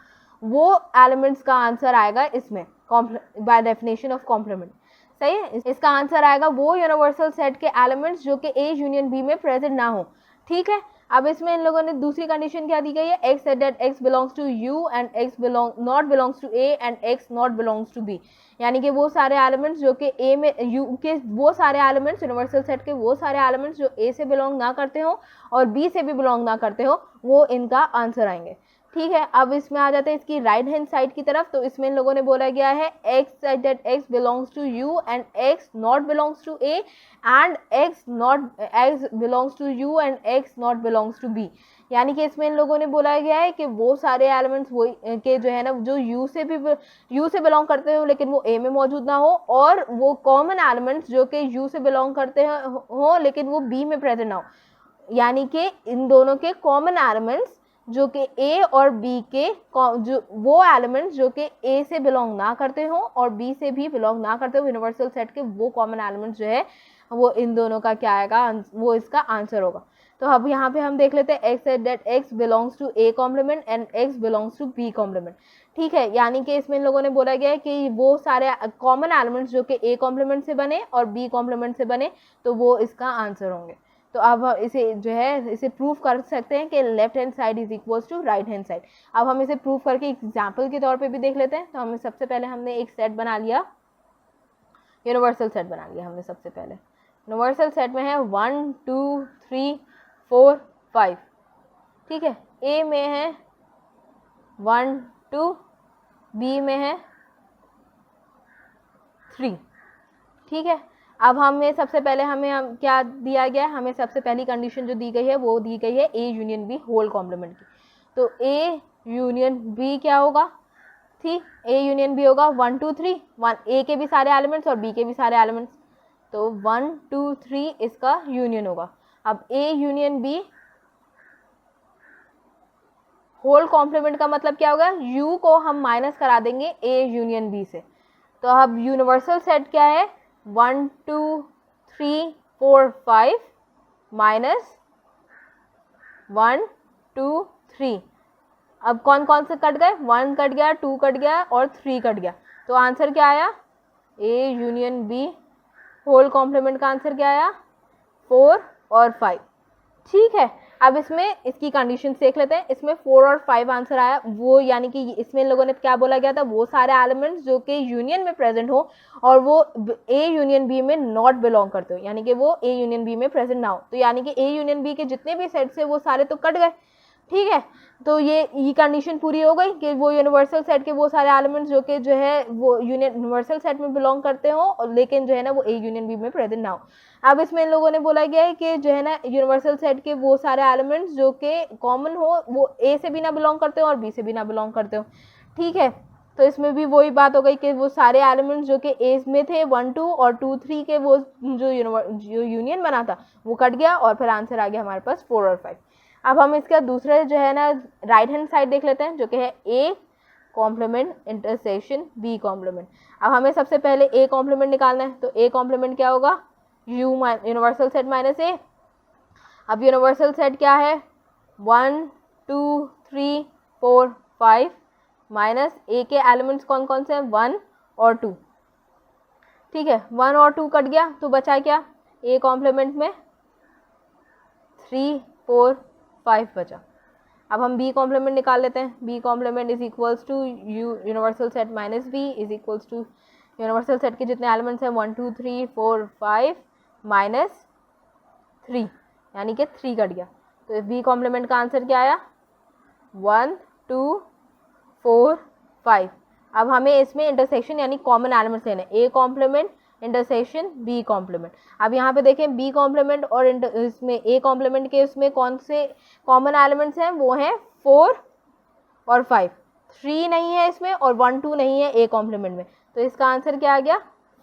वो एलिमेंट्स का आंसर आएगा इसमें बाय डेफिनेशन ऑफ कॉम्प्लीमेंट। सही है, इसका आंसर आएगा वो यूनिवर्सल सेट के एलिमेंट्स जो कि ए यूनियन बी में प्रेजेंट ना हो, ठीक है। अब इसमें इन लोगों ने दूसरी कंडीशन क्या दी गई है, X set that X belongs to U and X not belongs to A and X not belongs to B. यानी कि वो सारे एलिमेंट्स जो कि ए में यू के वो सारे एलिमेंट्स यूनिवर्सल सेट के वो सारे एलिमेंट्स जो ए से बिलोंग ना करते हो और बी से भी बिलोंग ना करते हो, वो इनका आंसर आएंगे, ठीक है। अब इसमें आ जाते हैं इसकी राइट हैंड साइड की तरफ। तो इसमें इन लोगों ने बोला गया है X set that X belongs to U and X not belongs to A and X belongs to U and X not belongs to B. यानी कि इसमें इन लोगों ने बोला गया है कि वो सारे एलिमेंट्स वो के जो है ना, जो यू से बिलोंग करते हो लेकिन वो ए में मौजूद ना हो, और वो कॉमन एलिमेंट्स जो कि यू से बिलोंग करते हो लेकिन वो बी में प्रेजेंट ना हो। यानी कि इन दोनों के कॉमन एलिमेंट्स जो कि ए और बी के जो वो एलिमेंट्स जो कि ए से बिलोंग ना करते हो और बी से भी बिलोंग ना करते हो, यूनिवर्सल सेट के वो कॉमन एलिमेंट्स जो है वो इन दोनों का क्या आएगा, वो इसका आंसर होगा। तो अब यहाँ पे हम देख लेते हैं X set that X belongs to A complement and X belongs to B complement, ठीक है। यानी कि इसमें इन लोगों ने बोला गया है कि वो सारे कॉमन एलिमेंट्स जो कि ए कॉम्प्लीमेंट से बने और बी कॉम्प्लीमेंट से बने, तो वो इसका आंसर होंगे। तो अब इसे जो है इसे प्रूव कर सकते हैं कि left hand side is equals to right hand side. अब हम इसे प्रूव करके एग्जाम्पल के तौर पे भी देख लेते हैं। तो हमें सबसे पहले हमने एक सेट बना लिया, यूनिवर्सल सेट बना लिया हमने। सबसे पहले यूनिवर्सल सेट में है 1 2 3 4 5, ठीक है। ए में है 1 2, बी में है 3, ठीक है। अब हमें सबसे पहले हमें क्या दिया गया है, हमें सबसे पहली कंडीशन जो दी गई है वो दी गई है A union B whole complement की। तो ए यूनियन बी क्या होगा, ठीक, ए यूनियन बी होगा 1 2 3, 1 ए के भी सारे एलिमेंट्स और बी के भी सारे एलिमेंट्स, तो 1 2 3 इसका यूनियन होगा। अब A union B whole complement का मतलब क्या होगा, यू को हम माइनस करा देंगे ए यूनियन बी से। तो अब यूनिवर्सल सेट क्या है, 1 2 3 4 5 माइनस 1 2 3। अब कौन कौन से कट गए, 1 कट गया, 2 कट गया और 3 कट गया। तो आंसर क्या आया, A union B whole complement का आंसर क्या आया, 4 और 5, ठीक है। अब इसमें इसकी कंडीशन देख लेते हैं। इसमें 4 और 5 आंसर आया, वो यानी कि इसमें इन लोगों ने क्या बोला गया था, वो सारे एलिमेंट्स जो कि यूनियन में प्रेजेंट हो और वो ए यूनियन बी में नॉट बिलोंग करते हो, यानी कि वो ए यूनियन बी में प्रेजेंट ना हो। तो यानी कि ए यूनियन बी के जितने भी सेट्स है वो सारे तो कट गए, ठीक है। तो ये कंडीशन पूरी हो गई कि वो यूनिवर्सल सेट के वो सारे एलिमेंट्स जो कि जो है वो यूनिवर्सल सेट में बिलोंग करते हो और लेकिन जो है ना वो ए यूनियन बी में प्रेजेंट ना हो। अब इसमें इन लोगों ने बोला गया है कि जो है ना यूनिवर्सल सेट के वो सारे एलिमेंट्स जो कि कॉमन हो, वो ए से भी ना बिलोंग करते हो और बी से भी ना बिलोंग करते हो, ठीक है। तो इसमें भी वही बात हो गई कि वो सारे एलिमेंट्स जो कि ए में थे 1 2 और 2 3 के वो जो यूनियन बना था वो कट गया और फिर आंसर आ गया हमारे पास 4 और 5। अब हम इसका दूसरा जो है ना राइट हैंड साइड देख लेते हैं जो कि है A complement intersection B complement. अब हमें सबसे पहले ए कॉम्प्लीमेंट निकालना है, तो ए कॉम्प्लीमेंट क्या होगा, यू यूनिवर्सल सेट माइनस ए। अब यूनिवर्सल सेट क्या है, 1 2 3 4 5 माइनस ए के एलिमेंट्स कौन कौन से हैं, 1 और 2। ठीक है, 1 और 2 कट गया तो बचा क्या, ए कॉम्प्लीमेंट में 3 4 5 बचा। अब हम बी कॉम्प्लीमेंट निकाल लेते हैं, B complement is equals to universal set minus B is equals to universal set के जितने एलिमेंट्स हैं 1 2 3 4 5 माइनस 3, यानी कि 3 कट गया। तो बी कॉम्प्लीमेंट का आंसर क्या आया, 1 2 4 5। अब हमें इसमें इंटरसेक्शन यानी कॉमन एलिमेंट्स लेने, A complement intersection B complement. अब यहाँ पे देखें बी कॉम्प्लीमेंट और इसमें ए कॉम्प्लीमेंट के उसमें कौन से कॉमन एलिमेंट्स हैं, वो हैं 4 और 5। 3 नहीं है इसमें और 1 2 नहीं है ए कॉम्प्लीमेंट में, तो इसका आंसर क्या आ गया,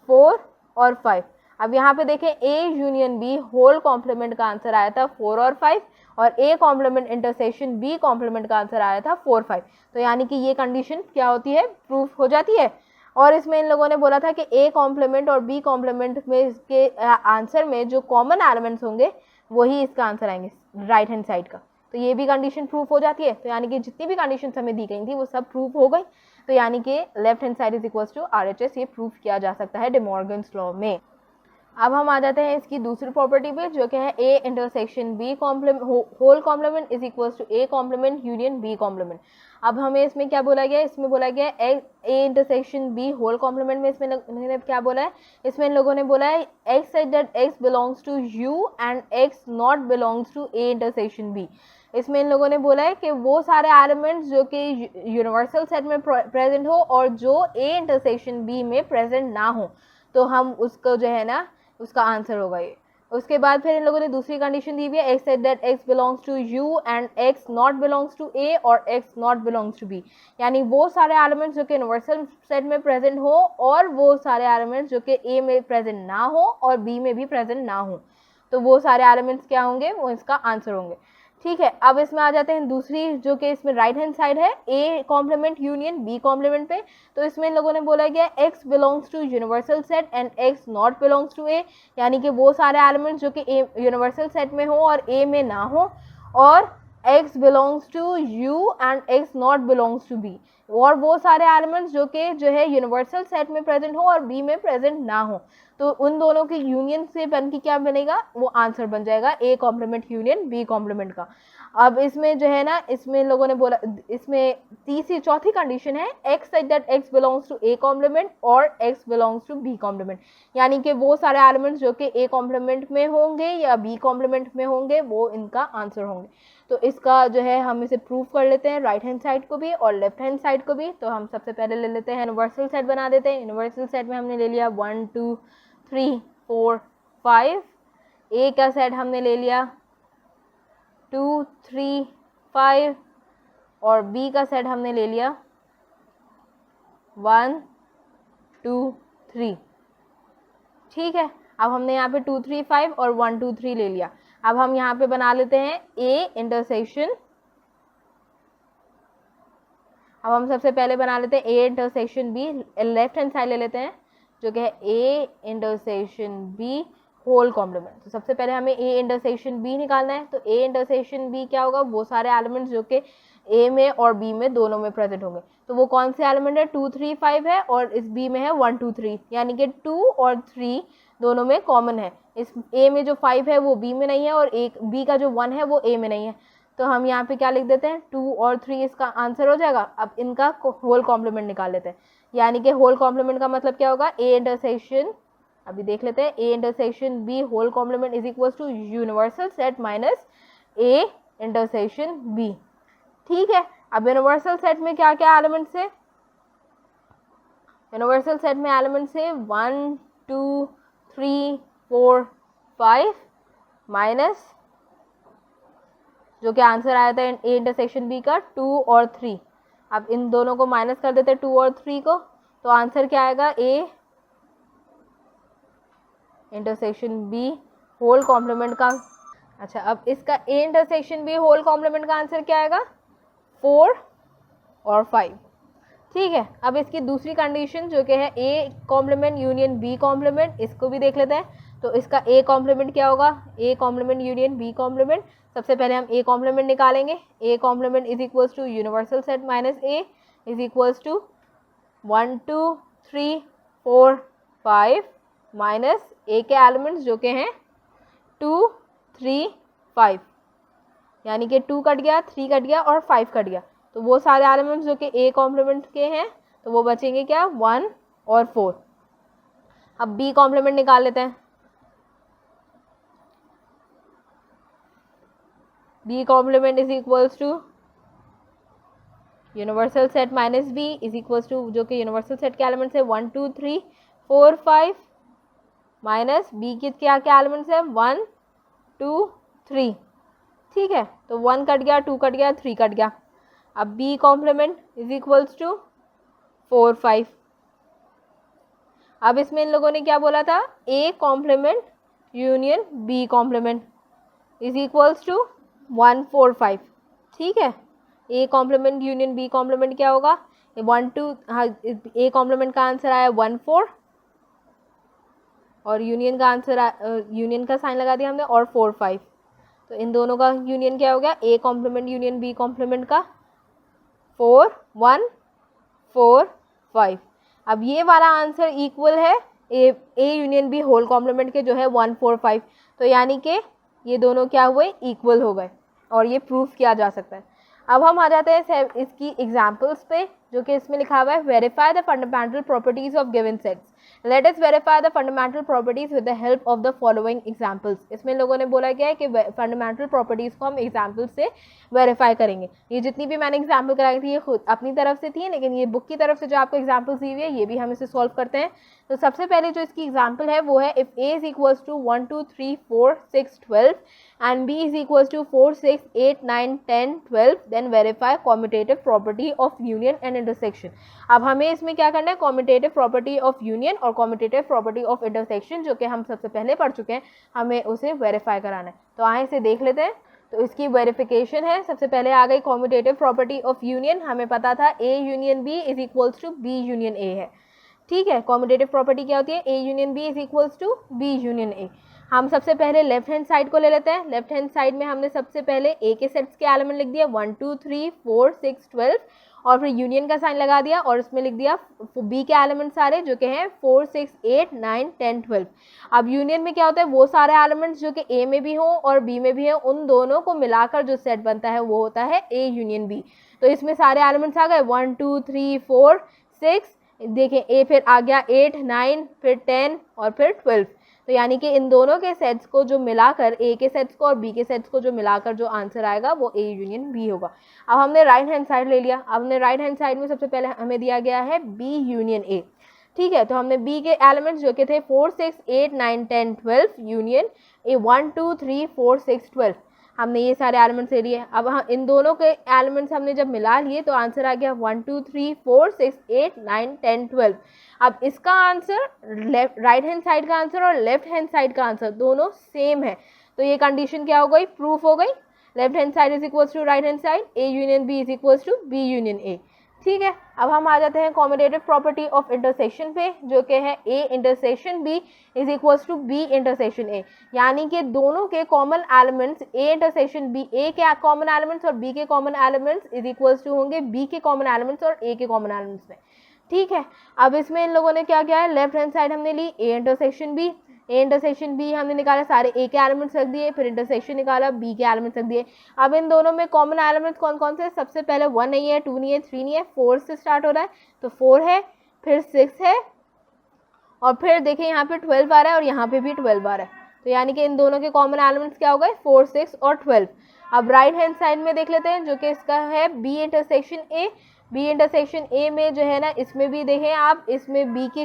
4 और 5। अब यहाँ पे देखें A union B whole complement का आंसर आया था 4 और 5 और A complement intersection B complement का आंसर आया था 4 5। तो यानी कि ये कंडीशन क्या होती है, प्रूफ हो जाती है। और इसमें इन लोगों ने बोला था कि ए कॉम्प्लीमेंट और बी कॉम्प्लीमेंट में इसके आंसर में जो कॉमन एलिमेंट्स होंगे वही इसका आंसर आएंगे राइट हैंड साइड का। तो ये भी कंडीशन प्रूफ हो जाती है। तो यानी कि जितनी भी कंडीशन हमें दी गई थी वो सब प्रूफ हो गई। तो यानी कि left hand side is equals to RHS, ये प्रूफ किया जा सकता है डिमॉर्गन्स लॉ में। अब हम आ जाते हैं इसकी दूसरी प्रॉपर्टी पे जो कि है A intersection B complement whole complement is equals to A complement union B complement. अब हमें इसमें क्या बोला गया है, इसमें बोला गया है A intersection B whole complement में इसमें इन्होंने क्या बोला है, इसमें इन लोगों ने बोला है X set that X belongs to U and X not belongs to A intersection B. इसमें इन लोगों ने बोला है कि वो सारे एलिमेंट्स जो कि यूनिवर्सल सेट में प्रेजेंट हो और जो ए इंटरसेक्शन बी में प्रेजेंट ना हो, तो हम उसको जो है ना उसका आंसर होगा ये। उसके बाद फिर इन लोगों ने दूसरी कंडीशन दी हुई है X set that X belongs to U and X not belongs to A और X not belongs to B. यानी वो सारे एलिमेंट्स जो कि यूनिवर्सल सेट में प्रेजेंट हो और वो सारे एलिमेंट्स जो कि ए में प्रेजेंट ना हो और बी में भी प्रेजेंट ना हो, तो वो सारे एलिमेंट्स क्या होंगे, वो इसका आंसर होंगे। ठीक है, अब इसमें आ जाते हैं दूसरी जो कि इसमें राइट हैंड साइड है A complement union B complement पे। तो इसमें इन लोगों ने बोला गया X belongs to universal set and X not belongs to A, यानी कि वो सारे एलिमेंट्स जो कि ए यूनिवर्सल सेट में हो और ए में ना हो, और X belongs to U and X not belongs to B, और वो सारे एलिमेंट्स जो कि जो है यूनिवर्सल सेट में प्रेजेंट हो और बी में प्रेजेंट ना हो। तो उन दोनों के यूनियन से बन के क्या बनेगा, वो आंसर बन जाएगा A complement union B complement का। अब इसमें जो है ना इसमें लोगों ने बोला, इसमें तीसरी चौथी कंडीशन है X set that X belongs to A complement और X belongs to B complement, यानी कि वो सारे एलिमेंट्स जो कि ए कॉम्प्लीमेंट में होंगे या बी कॉम्प्लीमेंट में होंगे वो इनका आंसर होंगे। तो इसका जो है हम इसे प्रूव कर लेते हैं राइट हैंड साइड को भी और लेफ्ट हैंड साइड को भी। तो हम सबसे पहले ले लेते हैं यूनिवर्सल सेट बना देते हैं। यूनिवर्सल सेट में हमने ले लिया 1 2 3 4 5, ए का सेट हमने ले लिया 2 3 5 और बी का सेट हमने ले लिया 1 2 3। ठीक है, अब हमने यहाँ पे 2 3 5 और 1 2 3 ले लिया। अब हम यहाँ पे बना लेते हैं ए इंटरसेक्शन। अब हम सबसे पहले बना लेते हैं A intersection B, left hand side ले लेते हैं जो कि है A intersection B whole complement. तो सबसे पहले हमें ए इंटरसेक्शन बी निकालना है। तो ए इंटरसेक्शन बी क्या होगा, वो सारे एलिमेंट्स जो कि ए में और बी में दोनों में प्रेजेंट होंगे। तो वो कौन से एलिमेंट है, 2 3 5 है और इस बी में है 1 2 3, यानी कि 2 और 3 दोनों में कॉमन है। इस ए में जो 5 है वो बी में नहीं है और एक बी का जो 1 है वो ए में नहीं है। तो हम यहाँ पे क्या लिख देते हैं, 2 और 3 इसका आंसर हो जाएगा। अब इनका होल कॉम्प्लीमेंट निकाल लेते हैं, यानी कि होल कॉम्प्लीमेंट का मतलब क्या होगा, ए इंटरसेक्शन, अभी देख लेते हैं, A intersection B whole complement is equal to universal set minus A intersection B. ठीक है, अब यूनिवर्सल सेट में क्या क्या एलिमेंट्स है, यूनिवर्सल सेट में एलिमेंट्स है 1 2 3 4 5 माइनस जो कि आंसर आया था ए इंटरसेक्शन बी का 2 और 3, अब इन दोनों को माइनस कर देते हैं 2 और 3 को, तो आंसर क्या आएगा A intersection B whole complement का। अच्छा, अब इसका A intersection B whole complement का आंसर क्या आएगा 4 और 5। ठीक है, अब इसकी दूसरी कंडीशन जो कि है A complement union B complement, इसको भी देख लेते हैं। तो इसका A कॉम्प्लीमेंट क्या होगा, A complement union B complement. सबसे पहले हम A कॉम्प्लीमेंट निकालेंगे। A complement is equals to universal set minus A is equals to 1 2 3 4 5 minus A के एलिमेंट्स जो के हैं 2 3 5, यानी कि 2 कट गया, 3 कट गया और 5 कट गया। तो वो सारे एलिमेंट्स जो कि A कॉम्प्लीमेंट के हैं तो वो बचेंगे क्या 1 और 4। अब B कॉम्प्लीमेंट निकाल लेते हैं। B complement is equals to universal set minus B is equals to जो कि यूनिवर्सल सेट के एलिमेंट्स है 1 2 3 4 5 माइनस B के क्या क्या एलिमेंट्स है 1 2 3। ठीक है, तो 1 कट गया, 2 कट गया, 3 कट गया। अब B complement is equals to 4 5। अब इसमें इन लोगों ने क्या बोला था A complement union B complement is equals to 1 4 5। ठीक है, A complement union B complement क्या होगा 1 2, हाँ A कॉम्प्लीमेंट का आंसर आया 1 4 और यूनियन का आंसर यूनियन का साइन लगा दिया हमने और 4 5। तो इन दोनों का यूनियन क्या हो गया A complement union B complement का 4 1 4 5। अब ये वाला आंसर इक्वल है A union B whole complement के जो है 1 4 5। तो यानी कि ये दोनों क्या हुए इक्वल हो गए और ये प्रूफ किया जा सकता है। अब हम आ जाते हैं इसकी एग्जांपल्स पे, जो कि इसमें लिखा हुआ है verify the fundamental properties of given sets. Let us verify the fundamental properties with the help of the following examples. इसमें लोगों ने बोला गया है कि फंडामेंटल प्रॉपर्टीज को हम एग्जांपल्स से वेरीफाई करेंगे। ये जितनी भी मैंने एग्जांपल कराई थी ये खुद अपनी तरफ से थी, लेकिन ये बुक की तरफ से जो आपको एग्जांपल्स दी हुई है ये भी हम इसे सॉल्व करते हैं। तो सबसे पहले जो इसकी एग्जांपल है वो है if A is equals to 1 2 3 4 6 12 and B is equals to 4 6 8 9 10 12 then verify commutative property of union and intersection। अब हमें इसमें क्या करना है commutative property of union और commutative property of intersection जो कि हम सबसे पहले पढ़ चुके हैं, हमें उसे वेरीफाई कराना है। तो आए इसे देख लेते हैं। तो इसकी वेरिफिकेशन है, सबसे पहले आ गई कॉम्यूटेटिव प्रॉपर्टी ऑफ यूनियन। हमें पता था A union B is equals to B union A है। ठीक है, कॉम्यूटेटिव प्रॉपर्टी क्या होती है A union B is equals to B union A। हम सबसे पहले लेफ्ट हैंड साइड को ले लेते हैं। लेफ्ट हैंड साइड में हमने सबसे पहले A के सेट्स के एलिमेंट लिख दिया 1 2 3 4 6 12 और फिर यूनियन का साइन लगा दिया और उसमें लिख दिया B के एलिमेंट सारे जो कि हैं 4 6 8 9 10 12। अब यूनियन में क्या होता है वो सारे एलिमेंट्स जो कि A में भी हों और B में भी हैं उन दोनों को मिलाकर जो सेट बनता है वो होता है A यूनियन B। तो इसमें सारे एलिमेंट्स आ गए 1 2 3 4 6, देखें A फिर आ गया 8 9 फिर 10 और फिर 12। तो यानी कि इन दोनों के सेट्स को जो मिलाकर A के सेट्स को और B के सेट्स को जो मिलाकर जो आंसर आएगा वो A यूनियन B होगा। अब हमने राइट हैंड साइड ले लिया। अब हमने राइट हैंड साइड में सबसे पहले हमें दिया गया है B यूनियन A। ठीक है, तो हमने B के एलिमेंट्स जो कि थे 4 6 8 9 10 12 यूनियन A 1 2 3 4 6 12, हमने ये सारे एलिमेंट्स ले लिए। अब हम इन दोनों के एलिमेंट्स हमने जब मिला लिए तो आंसर आ गया 1 2 3 4 6 8 9 10 12। अब इसका आंसर राइट हैंड साइड का आंसर और लेफ्ट हैंड साइड का आंसर दोनों सेम है। तो ये कंडीशन क्या हो गई, प्रूफ हो गई। Left hand side is equals to right hand side, A union B is equals to B union A। ठीक है, अब हम आ जाते हैं कॉम्यूटेटिव प्रॉपर्टी ऑफ इंटरसेक्शन पे जो कि है A intersection B is equals to B intersection A। यानी कि दोनों के common elements A intersection B, A के कॉमन एलिमेंट्स और B के common elements is equals to होंगे B के कॉमन एलिमेंट्स और A के कॉमन एलिमेंट्स में। ठीक है, अब इसमें इन लोगों ने क्या किया है, लेफ्ट हैंड साइड हमने ली A intersection B, A intersection B हमने निकाला सारे A के एलिमेंट्स रख दिए, फिर इंटरसेक्शन निकाला B के एलिमेंट्स रख दिए। अब इन दोनों में कॉमन एलिमेंट्स कौन कौन से, सबसे पहले 1 नहीं है 2 नहीं है 3 नहीं है 4 से स्टार्ट हो रहा है तो 4 है, फिर 6 है और फिर देखिए यहाँ पे 12 आ रहा है और यहाँ पे भी 12 आ रहा है। तो यानी कि इन दोनों के कॉमन एलिमेंट्स क्या हो गए 4 6 और 12। अब राइट हैंड साइड में देख लेते हैं जो कि इसका है B intersection A। B intersection A में जो है ना, इसमें भी देखें आप, इसमें B के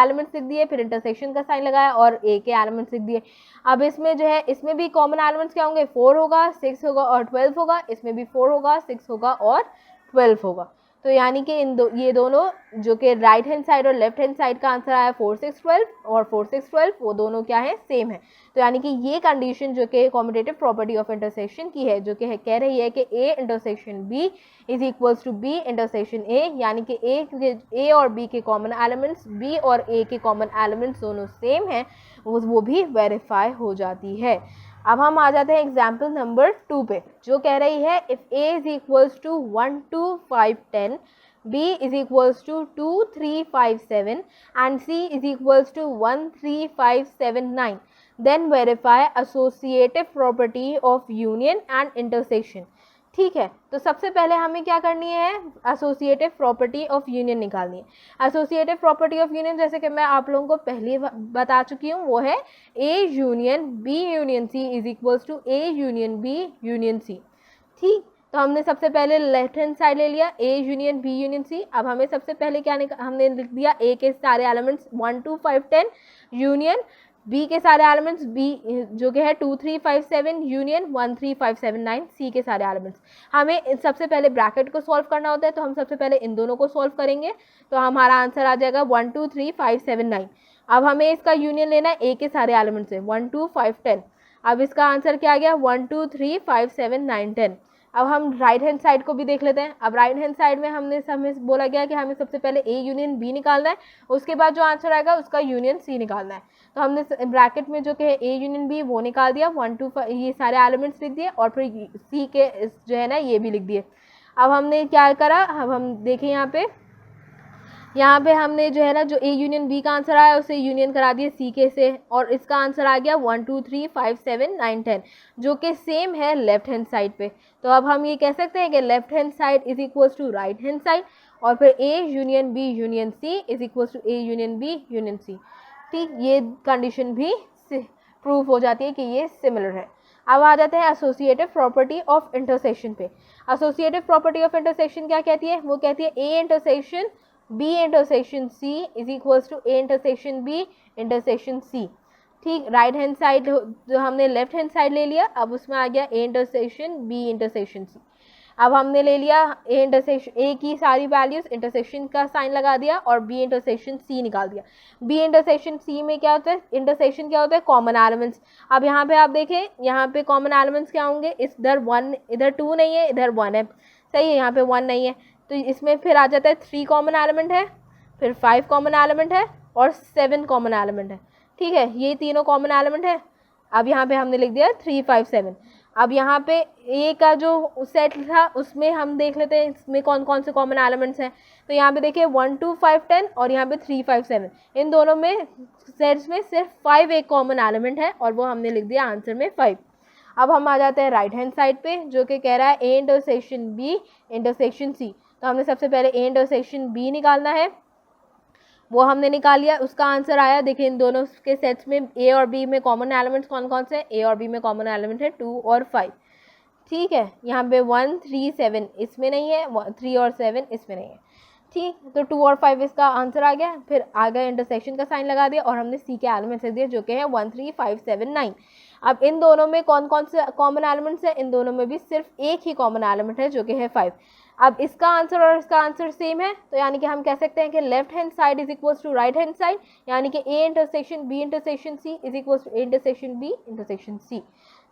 एलिमेंट्स लिख दिए, फिर इंटरसेक्शन का साइन लगाया और A के एलिमेंट्स लिख दिए। अब इसमें जो है, इसमें भी कॉमन एलिमेंट्स क्या होंगे, 4 होगा 6 होगा और 12 होगा। इसमें भी 4 होगा 6 होगा और 12 होगा। तो यानी कि ये दोनों जो कि राइट हैंड साइड और लेफ्ट हैंड साइड का आंसर आया 4 6 12 और 4 6 12, वो दोनों क्या है, सेम है। तो यानी कि ये कंडीशन जो कि कॉम्यूटेटिव प्रॉपर्टी ऑफ इंटरसेक्शन की है, जो कि कह रही है कि A intersection B is equals to B intersection A, यानी कि ए और बी के कॉमन एलिमेंट्स, बी और ए के कॉमन एलिमेंट्स दोनों सेम हैं, वो भी वेरीफाई हो जाती है। अब हम आ जाते हैं एग्जाम्पल नंबर 2 पे, जो कह रही है if a is equals to 1 2 5 10, b is equals to 2 3 5 7 and c is equals to 1 3 5 7 9, then verify associative property of union and intersection. ठीक है, तो सबसे पहले हमें क्या करनी है, एसोसिएटिव प्रॉपर्टी ऑफ यूनियन निकालनी है। एसोसिएटिव प्रॉपर्टी ऑफ यूनियन जैसे कि मैं आप लोगों को पहले बता चुकी हूँ, वो है A union B union C is equals to A union B union C. ठीक, तो हमने सबसे पहले लेफ्ट हैंड साइड ले लिया A union B union C. अब हमें सबसे पहले क्या हमने लिख दिया ए के सारे एलिमेंट्स 1 2 5 10 यूनियन बी के सारे एलिमेंट्स बी जो कि है 2 3 5 7 यूनियन 1 3 5 7 9, सी के सारे एलिमेंट्स। हमें सबसे पहले ब्रैकेट को सॉल्व करना होता है, तो हम सबसे पहले इन दोनों को सॉल्व करेंगे, तो हमारा आंसर आ जाएगा 1 2 3 5 7 9। अब हमें इसका यूनियन लेना है ए के सारे एलिमेंट्स से 1 2 5 10। अब इसका आंसर क्या आ गया 1 2 3 5 7 9 10। अब हम राइट हैंड साइड को भी देख लेते हैं। अब राइट हैंड साइड में हमें बोला गया कि हमें सबसे पहले ए यूनियन बी निकालना है, उसके बाद जो आंसर आएगा उसका यूनियन सी निकालना है। तो हमने ब्रैकेट में जो कि ए यूनियन बी वो निकाल दिया, 1 2 5 ये सारे एलिमेंट्स लिख दिए और फिर सी के जो है ना ये भी लिख दिए। अब हमने क्या करा, अब हम देखें यहाँ पे हमने जो है ना जो ए यूनियन बी का आंसर आया उसे यूनियन करा दिए सी के से, और इसका आंसर आ गया 1 2 3 5 7 9 10, जो कि सेम है लेफ्ट हैंड साइड पे। तो अब हम ये कह सकते हैं कि left hand side is equals to right hand side, और फिर A union B union C is equals to A union B union C. ठीक, ये कंडीशन भी प्रूफ हो जाती है कि ये सिमिलर है। अब आ जाते हैं एसोसिएटिव प्रॉपर्टी ऑफ इंटरसेक्शन पे। एसोसिएटिव प्रॉपर्टी ऑफ इंटरसेक्शन क्या कहती है, वो कहती है A intersection B intersection C is equals to A intersection B intersection C. ठीक, राइट हैंड साइड जो हमने लेफ्ट हैंड साइड ले लिया, अब उसमें आ गया A intersection B intersection C. अब हमने ले लिया ए इंटरसेक्शन ए की सारी वैल्यूज, इंटरसेक्शन का साइन लगा दिया और बी इंटरसेक्शन सी निकाल दिया। बी इंटरसेक्शन सी में क्या होता है, इंटरसेक्शन क्या होता है, कॉमन एलिमेंट्स। अब यहाँ पे आप देखें, यहाँ पे कॉमन एलिमेंट्स क्या होंगे, इधर 1 इधर 2 नहीं है, इधर 1 है, सही है, यहाँ पे 1 नहीं है, तो इसमें फिर आ जाता है 3 कॉमन एलिमेंट है, फिर 5 कॉमन एलिमेंट है और 7 कॉमन एलिमेंट है। ठीक है, ये तीनों कॉमन एलिमेंट है। अब यहाँ पे हमने लिख दिया 3 5 7। अब यहाँ पे ए का जो सेट था उसमें हम देख लेते हैं इसमें कौन कौन से कॉमन एलिमेंट्स हैं। तो यहाँ पे देखिए 1 2 5 10 और यहाँ पे 3 5 7, इन दोनों में सेट्स में सिर्फ 5 एक कॉमन एलिमेंट है, और वो हमने लिख दिया आंसर में 5। अब हम आ जाते हैं राइट हैंड साइड पे, जो कि कह रहा है A intersection B intersection C. तो हमने सबसे पहले ए इंटरसेक्शन बी निकालना है, वो हमने निकाल लिया, उसका आंसर आया। देखिए इन दोनों के सेट्स में ए और बी में कॉमन एलिमेंट्स कौन कौन से हैं, ए और बी में कॉमन एलिमेंट है 2 और 5। ठीक है, यहाँ पे 1 3 7 इसमें नहीं है, 3 और 7 इसमें नहीं है। ठीक, तो 2 और 5 इसका आंसर आ गया। फिर आगे इंटरसेक्शन का साइन लगा दिया और हमने सी के एलिमेंट्स लिख दिए, जो कि है 1 3 5 7 9। अब इन दोनों में कौन कौन से कॉमन एलिमेंट्स हैं, इन दोनों में भी सिर्फ एक ही कॉमन एलिमेंट है, जो कि है 5। अब इसका आंसर और इसका आंसर सेम है, तो यानी कि हम कह सकते हैं कि left hand side is equals to right hand side, यानी कि A intersection B intersection C is equals to A intersection B intersection C.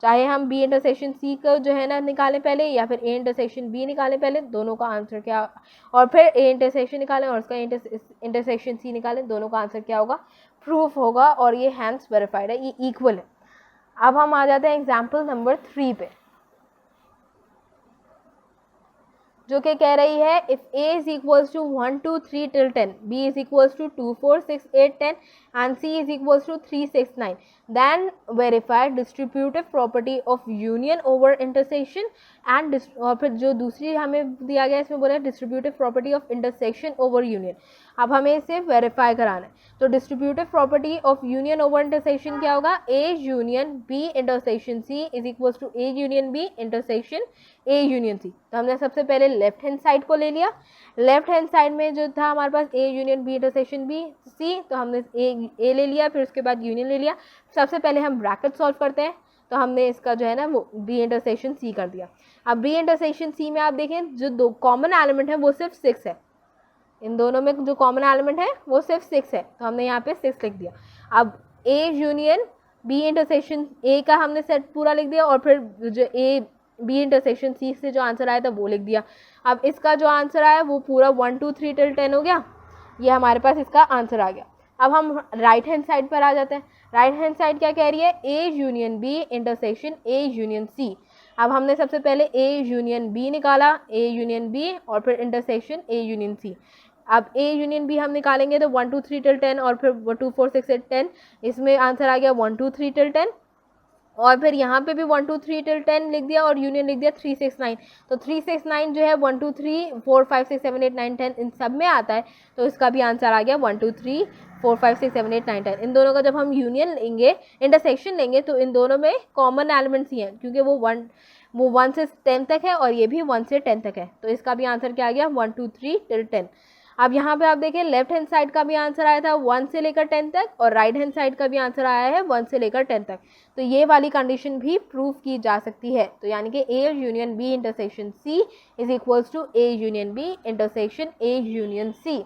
चाहे हम बी इंटरसेक्शन सी को जो है ना निकालें पहले, या फिर ए इंटरसेक्शन बी निकालें पहले, दोनों का आंसर क्या, और फिर ए इंटरसेक्शन निकालें और उसका इंटरसेक्शन सी निकालें, दोनों का आंसर क्या होगा, प्रूफ होगा, और ये हैंस वेरीफाइड है, ये इक्वल है। अब हम आ जाते हैं एग्जाम्पल नंबर 3 पे, जो कि कह रही है if a is equals to 1 2 3 till 10, b is equals to 2 4 6 8 10 and c is equals to 3 6 9, then verify distributive property of union over intersection and, और फिर जो दूसरी हमें दिया गया इसमें बोला distributive property of intersection over union. अब हमें इसे वेरीफाई कराना है, तो distributive property of union over intersection क्या होगा, ए union B intersection C is equals to A union B intersection A union C. तो हमने सबसे पहले लेफ्ट हैंड साइड को ले लिया, लेफ्ट हैंड साइड में जो था हमारे पास A union B intersection B C, तो हमने ए ले लिया, फिर उसके बाद यूनियन ले लिया। सबसे पहले हम ब्रैकेट सॉल्व करते हैं, तो हमने इसका जो है ना वो बी इंटरसेक्शन सी कर दिया। अब बी इंटरसेक्शन सी में आप देखें जो दो कॉमन एलिमेंट है वो सिर्फ 6 है, इन दोनों में जो कॉमन एलिमेंट है वो सिर्फ 6 है, तो हमने यहाँ पे 6 लिख दिया। अब A union B intersection A का हमने सेट पूरा लिख दिया और फिर जो ए बी इंटरसेक्शन सी से जो आंसर आया था वो लिख दिया। अब इसका जो आंसर आया वो पूरा 1 2 3 till 10 हो गया, ये हमारे पास इसका आंसर आ गया। अब हम राइट हैंड साइड पर आ जाते हैं। राइट हैंड साइड क्या कह रही है, A union B intersection A union C. अब हमने सबसे पहले ए यूनियन बी निकाला, ए यूनियन बी और फिर इंटरसेक्शन ए यूनियन सी। अब ए यूनियन बी हम निकालेंगे तो 1 2 3 till 10 और फिर 2 4 6 8 10, इसमें आंसर आ गया 1 2 3 till 10 और फिर यहाँ पे भी 1 2 3 till 10 लिख दिया और यूनियन लिख दिया 3 6 9। तो 3 6 9 जो है 1 2 3 4 5 6 7 8 9 10 इन सब में आता है, तो इसका भी आंसर आ गया 1 2 3 4 5 6 7 8 9 10। इन दोनों का जब हम यूनियन लेंगे, इंटरसेक्शन लेंगे, तो इन दोनों में कॉमन एलिमेंट्स ही हैं क्योंकि वो 1 से 10 तक है और ये भी 1 से 10 तक है, तो इसका भी आंसर क्या आ गया 1 2 3 till 10। अब यहाँ पे आप देखें लेफ्ट हैंड साइड का भी आंसर आया था 1 से लेकर 10 तक और राइट हैंड साइड का भी आंसर आया है 1 से लेकर 10 तक, तो ये वाली कंडीशन भी प्रूव की जा सकती है। तो यानी कि A union B intersection C is equals to A union B intersection A union C.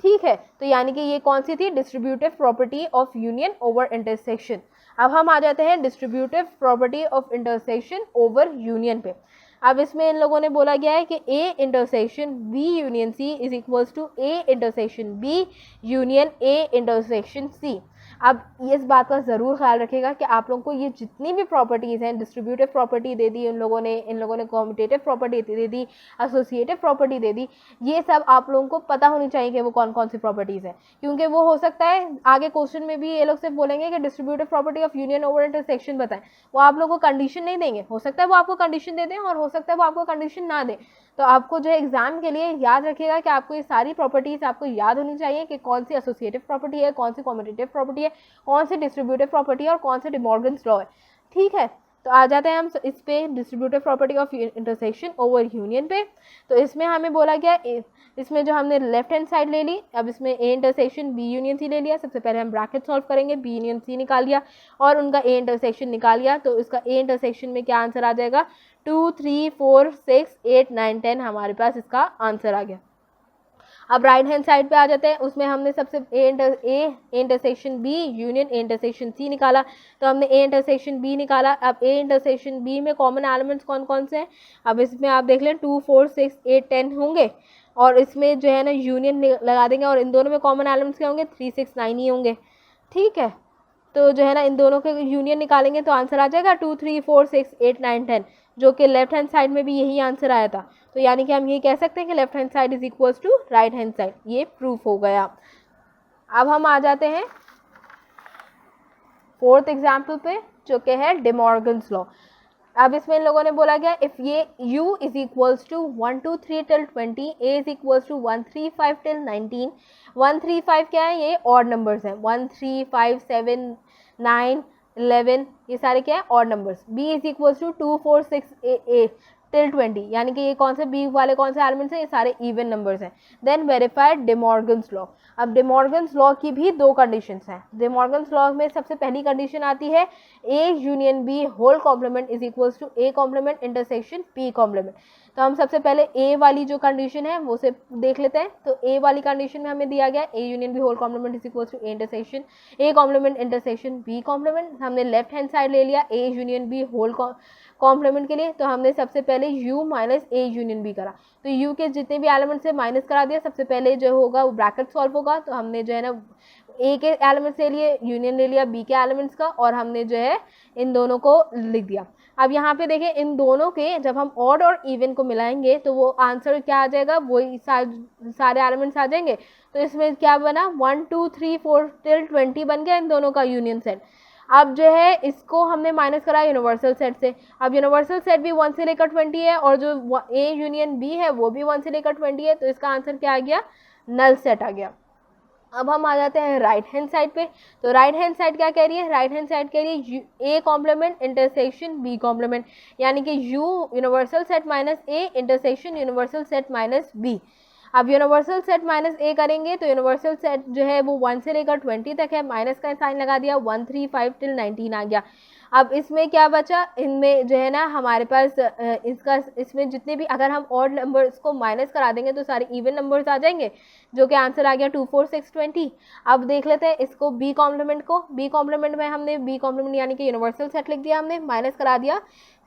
ठीक है, तो यानी कि ये कौन सी थी, distributive property of union over intersection. अब हम आ जाते हैं distributive property of intersection over union पे। अब इसमें इन लोगों ने बोला गया है कि A intersection B union C is equals to A intersection B union A intersection C. अब इस बात का ज़रूर ख्याल रखिएगा कि आप लोगों को ये जितनी भी प्रॉपर्टीज़ हैं, डिस्ट्रीब्यूटिव प्रॉपर्टी दे दी इन लोगों ने कॉम्यूटेटिव प्रॉपर्टी दे दी, एसोसिएटिव प्रॉपर्टी दे दी, ये सब आप लोगों को पता होनी चाहिए कि वो कौन कौन सी प्रॉपर्टीज़ हैं, क्योंकि वो हो सकता है आगे क्वेश्चन में भी ये लोग सिर्फ बोलेंगे कि distributive property of union over intersection बताएं, वो आप लोगों को कंडीशन नहीं देंगे। हो सकता है वो आपको कंडीशन दे दें और हो सकता है वो आपको कंडीशन ना दें। तो आपको जो है एग्जाम के लिए याद रखिएगा कि आपको ये सारी प्रॉपर्टीज़ आपको याद होनी चाहिए कि कौन सी एसोसिएटिव प्रॉपर्टी है, कौन सी कॉम्यूटेटिव प्रॉपर्टी है, कौन सी डिस्ट्रीब्यूटिव प्रॉपर्टी है और कौन सी डे मॉर्गन्स लॉ है। ठीक है, तो आ जाते हैं हम इस पे distributive property of intersection over union पे। तो इसमें हमें बोला गया इसमें जो हमने लेफ्ट हैंड साइड ले ली, अब इसमें A intersection B union C ले लिया। सबसे पहले हम ब्रैकेट सॉल्व करेंगे, बी यूनियन सी निकाल लिया और उनका ए इंटरसेक्शन निकाल लिया, तो इसका ए इंटरसेक्शन में क्या आंसर आ जाएगा 2 3 4 6 8 9 10 हमारे पास इसका आंसर आ गया। अब राइट हैंड साइड पे आ जाते हैं, उसमें हमने सबसे A intersection B union A intersection C निकाला, तो हमने ए इंटरसेक्शन बी निकाला। अब ए इंटरसेक्शन बी में कॉमन एलिमेंट्स कौन कौन से हैं, अब इसमें आप देख लें 2 4 6 8 10 होंगे और इसमें जो है ना यूनियन लगा देंगे और इन दोनों में कॉमन एलिमेंट्स क्या होंगे 3 6 9 ही होंगे। ठीक है, तो जो है ना इन दोनों के यूनियन निकालेंगे तो आंसर आ जाएगा 2 3 4 6 8 9 10, जो कि लेफ्ट हैंड साइड में भी यही आंसर आया था। तो यानी कि हम ये कह सकते हैं कि left hand side is equals to right hand side, ये प्रूफ हो गया। अब हम आ जाते हैं फोर्थ एग्जाम्पल पे, जो कि है डे मॉर्गन्स लॉ। अब इसमें इन लोगों ने बोला गया इफ़ ये u is equals to 1 2 3 till 20, a is equals to 1 3 5 till 19। 1 3 5 क्या है, ये ऑड नंबर्स हैं, 1 3 5 7 9 11 ये सारे क्या है odd numbers. b is equals to 2 4 6 8 till 20, यानी कि ये कौन से b वाले कौन से एलिमेंट्स हैं, ये सारे इवन नंबर्स हैं। Then verified De Morgan's law. अब डे मॉर्गन्स लॉ की भी दो कंडीशंस हैं। डे मॉर्गन्स लॉ में सबसे पहली कंडीशन आती है a union b whole complement is equals to a complement intersection p complement. तो हम सबसे पहले a वाली जो कंडीशन है वो से देख लेते हैं। तो a वाली कंडीशन में हमें दिया गया a union b whole complement is equals to a intersection a complement intersection b complement. हमने लेफ्ट हैंड साइड ले लिया a union b whole complement के लिए, तो हमने सबसे पहले u minus a union b करा, तो u के जितने भी एलिमेंट्स है माइनस करा दिया। सबसे पहले जो होगा वो ब्रैकेट सॉल्व होगा, तो हमने जो है ना a के एलिमेंट्स ले लिए, यूनियन ले लिया b के एलिमेंट्स का और हमने जो है इन दोनों को लिख दिया। अब यहाँ पे देखें इन दोनों के जब हम ऑड और इवन को मिलाएंगे तो वो आंसर क्या आ जाएगा, वही सारे एलिमेंट्स आ जाएंगे। तो इसमें क्या बना 1 2 3 4 till 20 बन गया इन दोनों का यूनियन सेट। अब जो है इसको हमने माइनस करा यूनिवर्सल सेट से। अब यूनिवर्सल सेट भी 1 से लेकर 20 है और जो a यूनियन b है वो भी 1 से लेकर 20 है, तो इसका आंसर क्या आ गया, नल सेट आ गया। अब हम आ जाते हैं राइट हैंड साइड पे। तो राइट हैंड साइड क्या कह रही है, राइट हैंड साइड कह रही है a complement intersection b complement, यानी कि u universal set minus a intersection universal set minus b। अब यूनिवर्सल सेट माइनस a करेंगे तो यूनिवर्सल सेट जो है वो 1 से लेकर 20 तक है, माइनस का साइन लगा दिया, 1 3 5 till 19 आ गया। अब इसमें क्या बचा, इनमें जो है ना हमारे पास इसमें जितने भी अगर हम ऑड नंबर्स को माइनस करा देंगे तो सारे इवन नंबर्स आ जाएंगे, जो कि आंसर आ गया 2 4 6 20। अब देख लेते हैं इसको बी कॉम्प्लीमेंट को। बी कॉम्प्लीमेंट में हमने बी कॉम्प्लीमेंट यानी कि यूनिवर्सल सेट लिख दिया, हमने माइनस करा दिया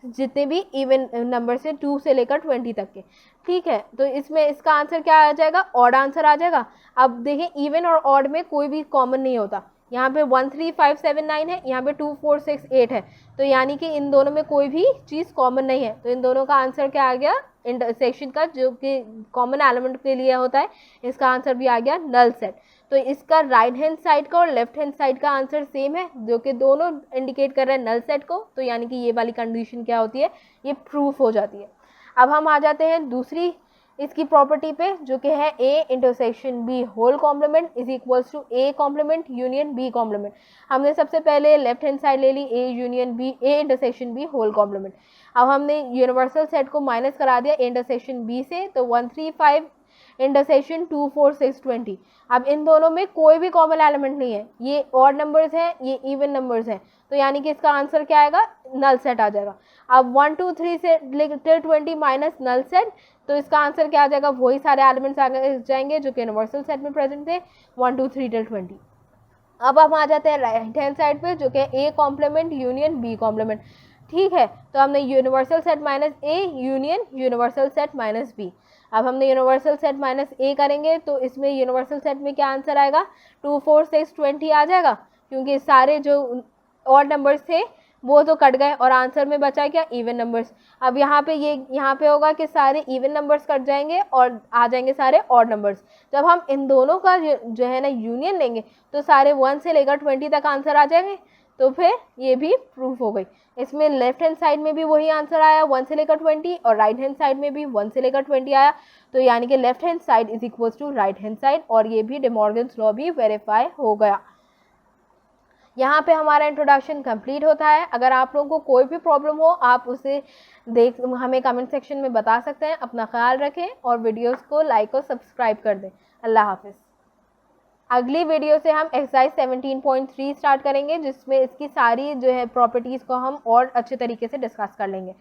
जितने भी इवन नंबर से 2 से लेकर 20 तक के। ठीक है, तो इसमें इसका आंसर क्या आ जाएगा, ऑड आंसर आ जाएगा। अब देखें इवन और ऑड में कोई भी कॉमन नहीं होता, यहाँ पे 1 3 5 7 9 है, यहाँ पे 2 4 6 8 है, तो यानी कि इन दोनों में कोई भी चीज़ कॉमन नहीं है, तो इन दोनों का आंसर क्या आ गया, इंटरसेक्शन का जो कि कॉमन एलिमेंट के लिए होता है, इसका आंसर भी आ गया नल सेट। तो इसका राइट हैंड साइड का और लेफ्ट हैंड साइड का आंसर सेम है, जो कि दोनों इंडिकेट कर रहे हैं नल सेट को, तो यानी कि ये वाली कंडीशन क्या होती है, ये प्रूफ हो जाती है। अब हम आ जाते हैं दूसरी इसकी प्रॉपर्टी पे, जो कि है A intersection B whole complement is equals to A complement union B complement. हमने सबसे पहले लेफ्ट हैंड साइड ले ली A union B, A intersection B whole complement. अब हमने यूनिवर्सल सेट को माइनस करा दिया ए इंटरसेक्शन बी से, तो 1 3 5 इंटरसेक्शन 2 4 6 20। अब इन दोनों में कोई भी कॉमन एलिमेंट नहीं है, ये ऑड नंबर्स हैं, ये इवन नंबर्स हैं, तो यानी कि इसका आंसर क्या आएगा, नल सेट आ जाएगा। अब 1 2 3 से टिल 20 माइनस नल सेट, तो इसका आंसर क्या आ जाएगा, वही सारे एलिमेंट्स आ जाएंगे जो कि यूनिवर्सल सेट में प्रेजेंट थे 1 2 3 टिल 20। अब हम आ जाते हैं राइट हैंड साइड पे, जो कि A complement union B complement. ठीक है, तो हमने universal set minus A union universal set minus B. अब हमने यूनिवर्सल सेट माइनस ए करेंगे, तो इसमें यूनिवर्सल सेट में क्या आंसर आएगा, 2 4 6 20 आ जाएगा, क्योंकि सारे जो ऑड नंबर्स थे वो तो कट गए और आंसर में बचा क्या, इवन नंबर्स। अब यहाँ पे होगा कि सारे इवन नंबर्स कट जाएंगे और आ जाएंगे सारे ऑड नंबर्स। जब हम इन दोनों का जो है ना यूनियन लेंगे, तो सारे 1 से लेकर 20 तक आंसर आ जाएंगे, तो फिर ये भी प्रूफ हो गई। इसमें लेफ्ट हैंड साइड में भी वही आंसर आया 1 से लेकर 20, और राइट हैंड साइड में भी 1 से लेकर 20 आया, तो यानी कि left hand side is equal to right hand side, और ये भी डिमॉर्गन्स लॉ भी वेरीफाई हो गया। यहाँ पे हमारा इंट्रोडक्शन कंप्लीट होता है। अगर आप लोगों को कोई भी प्रॉब्लम हो, आप उसे हमें कमेंट सेक्शन में बता सकते हैं। अपना ख्याल रखें और वीडियोस को लाइक और सब्सक्राइब कर दें। अल्लाह हाफिज़। अगली वीडियो से हम एक्सरसाइज 17.3 स्टार्ट करेंगे, जिसमें इसकी सारी जो है प्रॉपर्टीज़ को हम और अच्छे तरीके से डिस्कस कर लेंगे।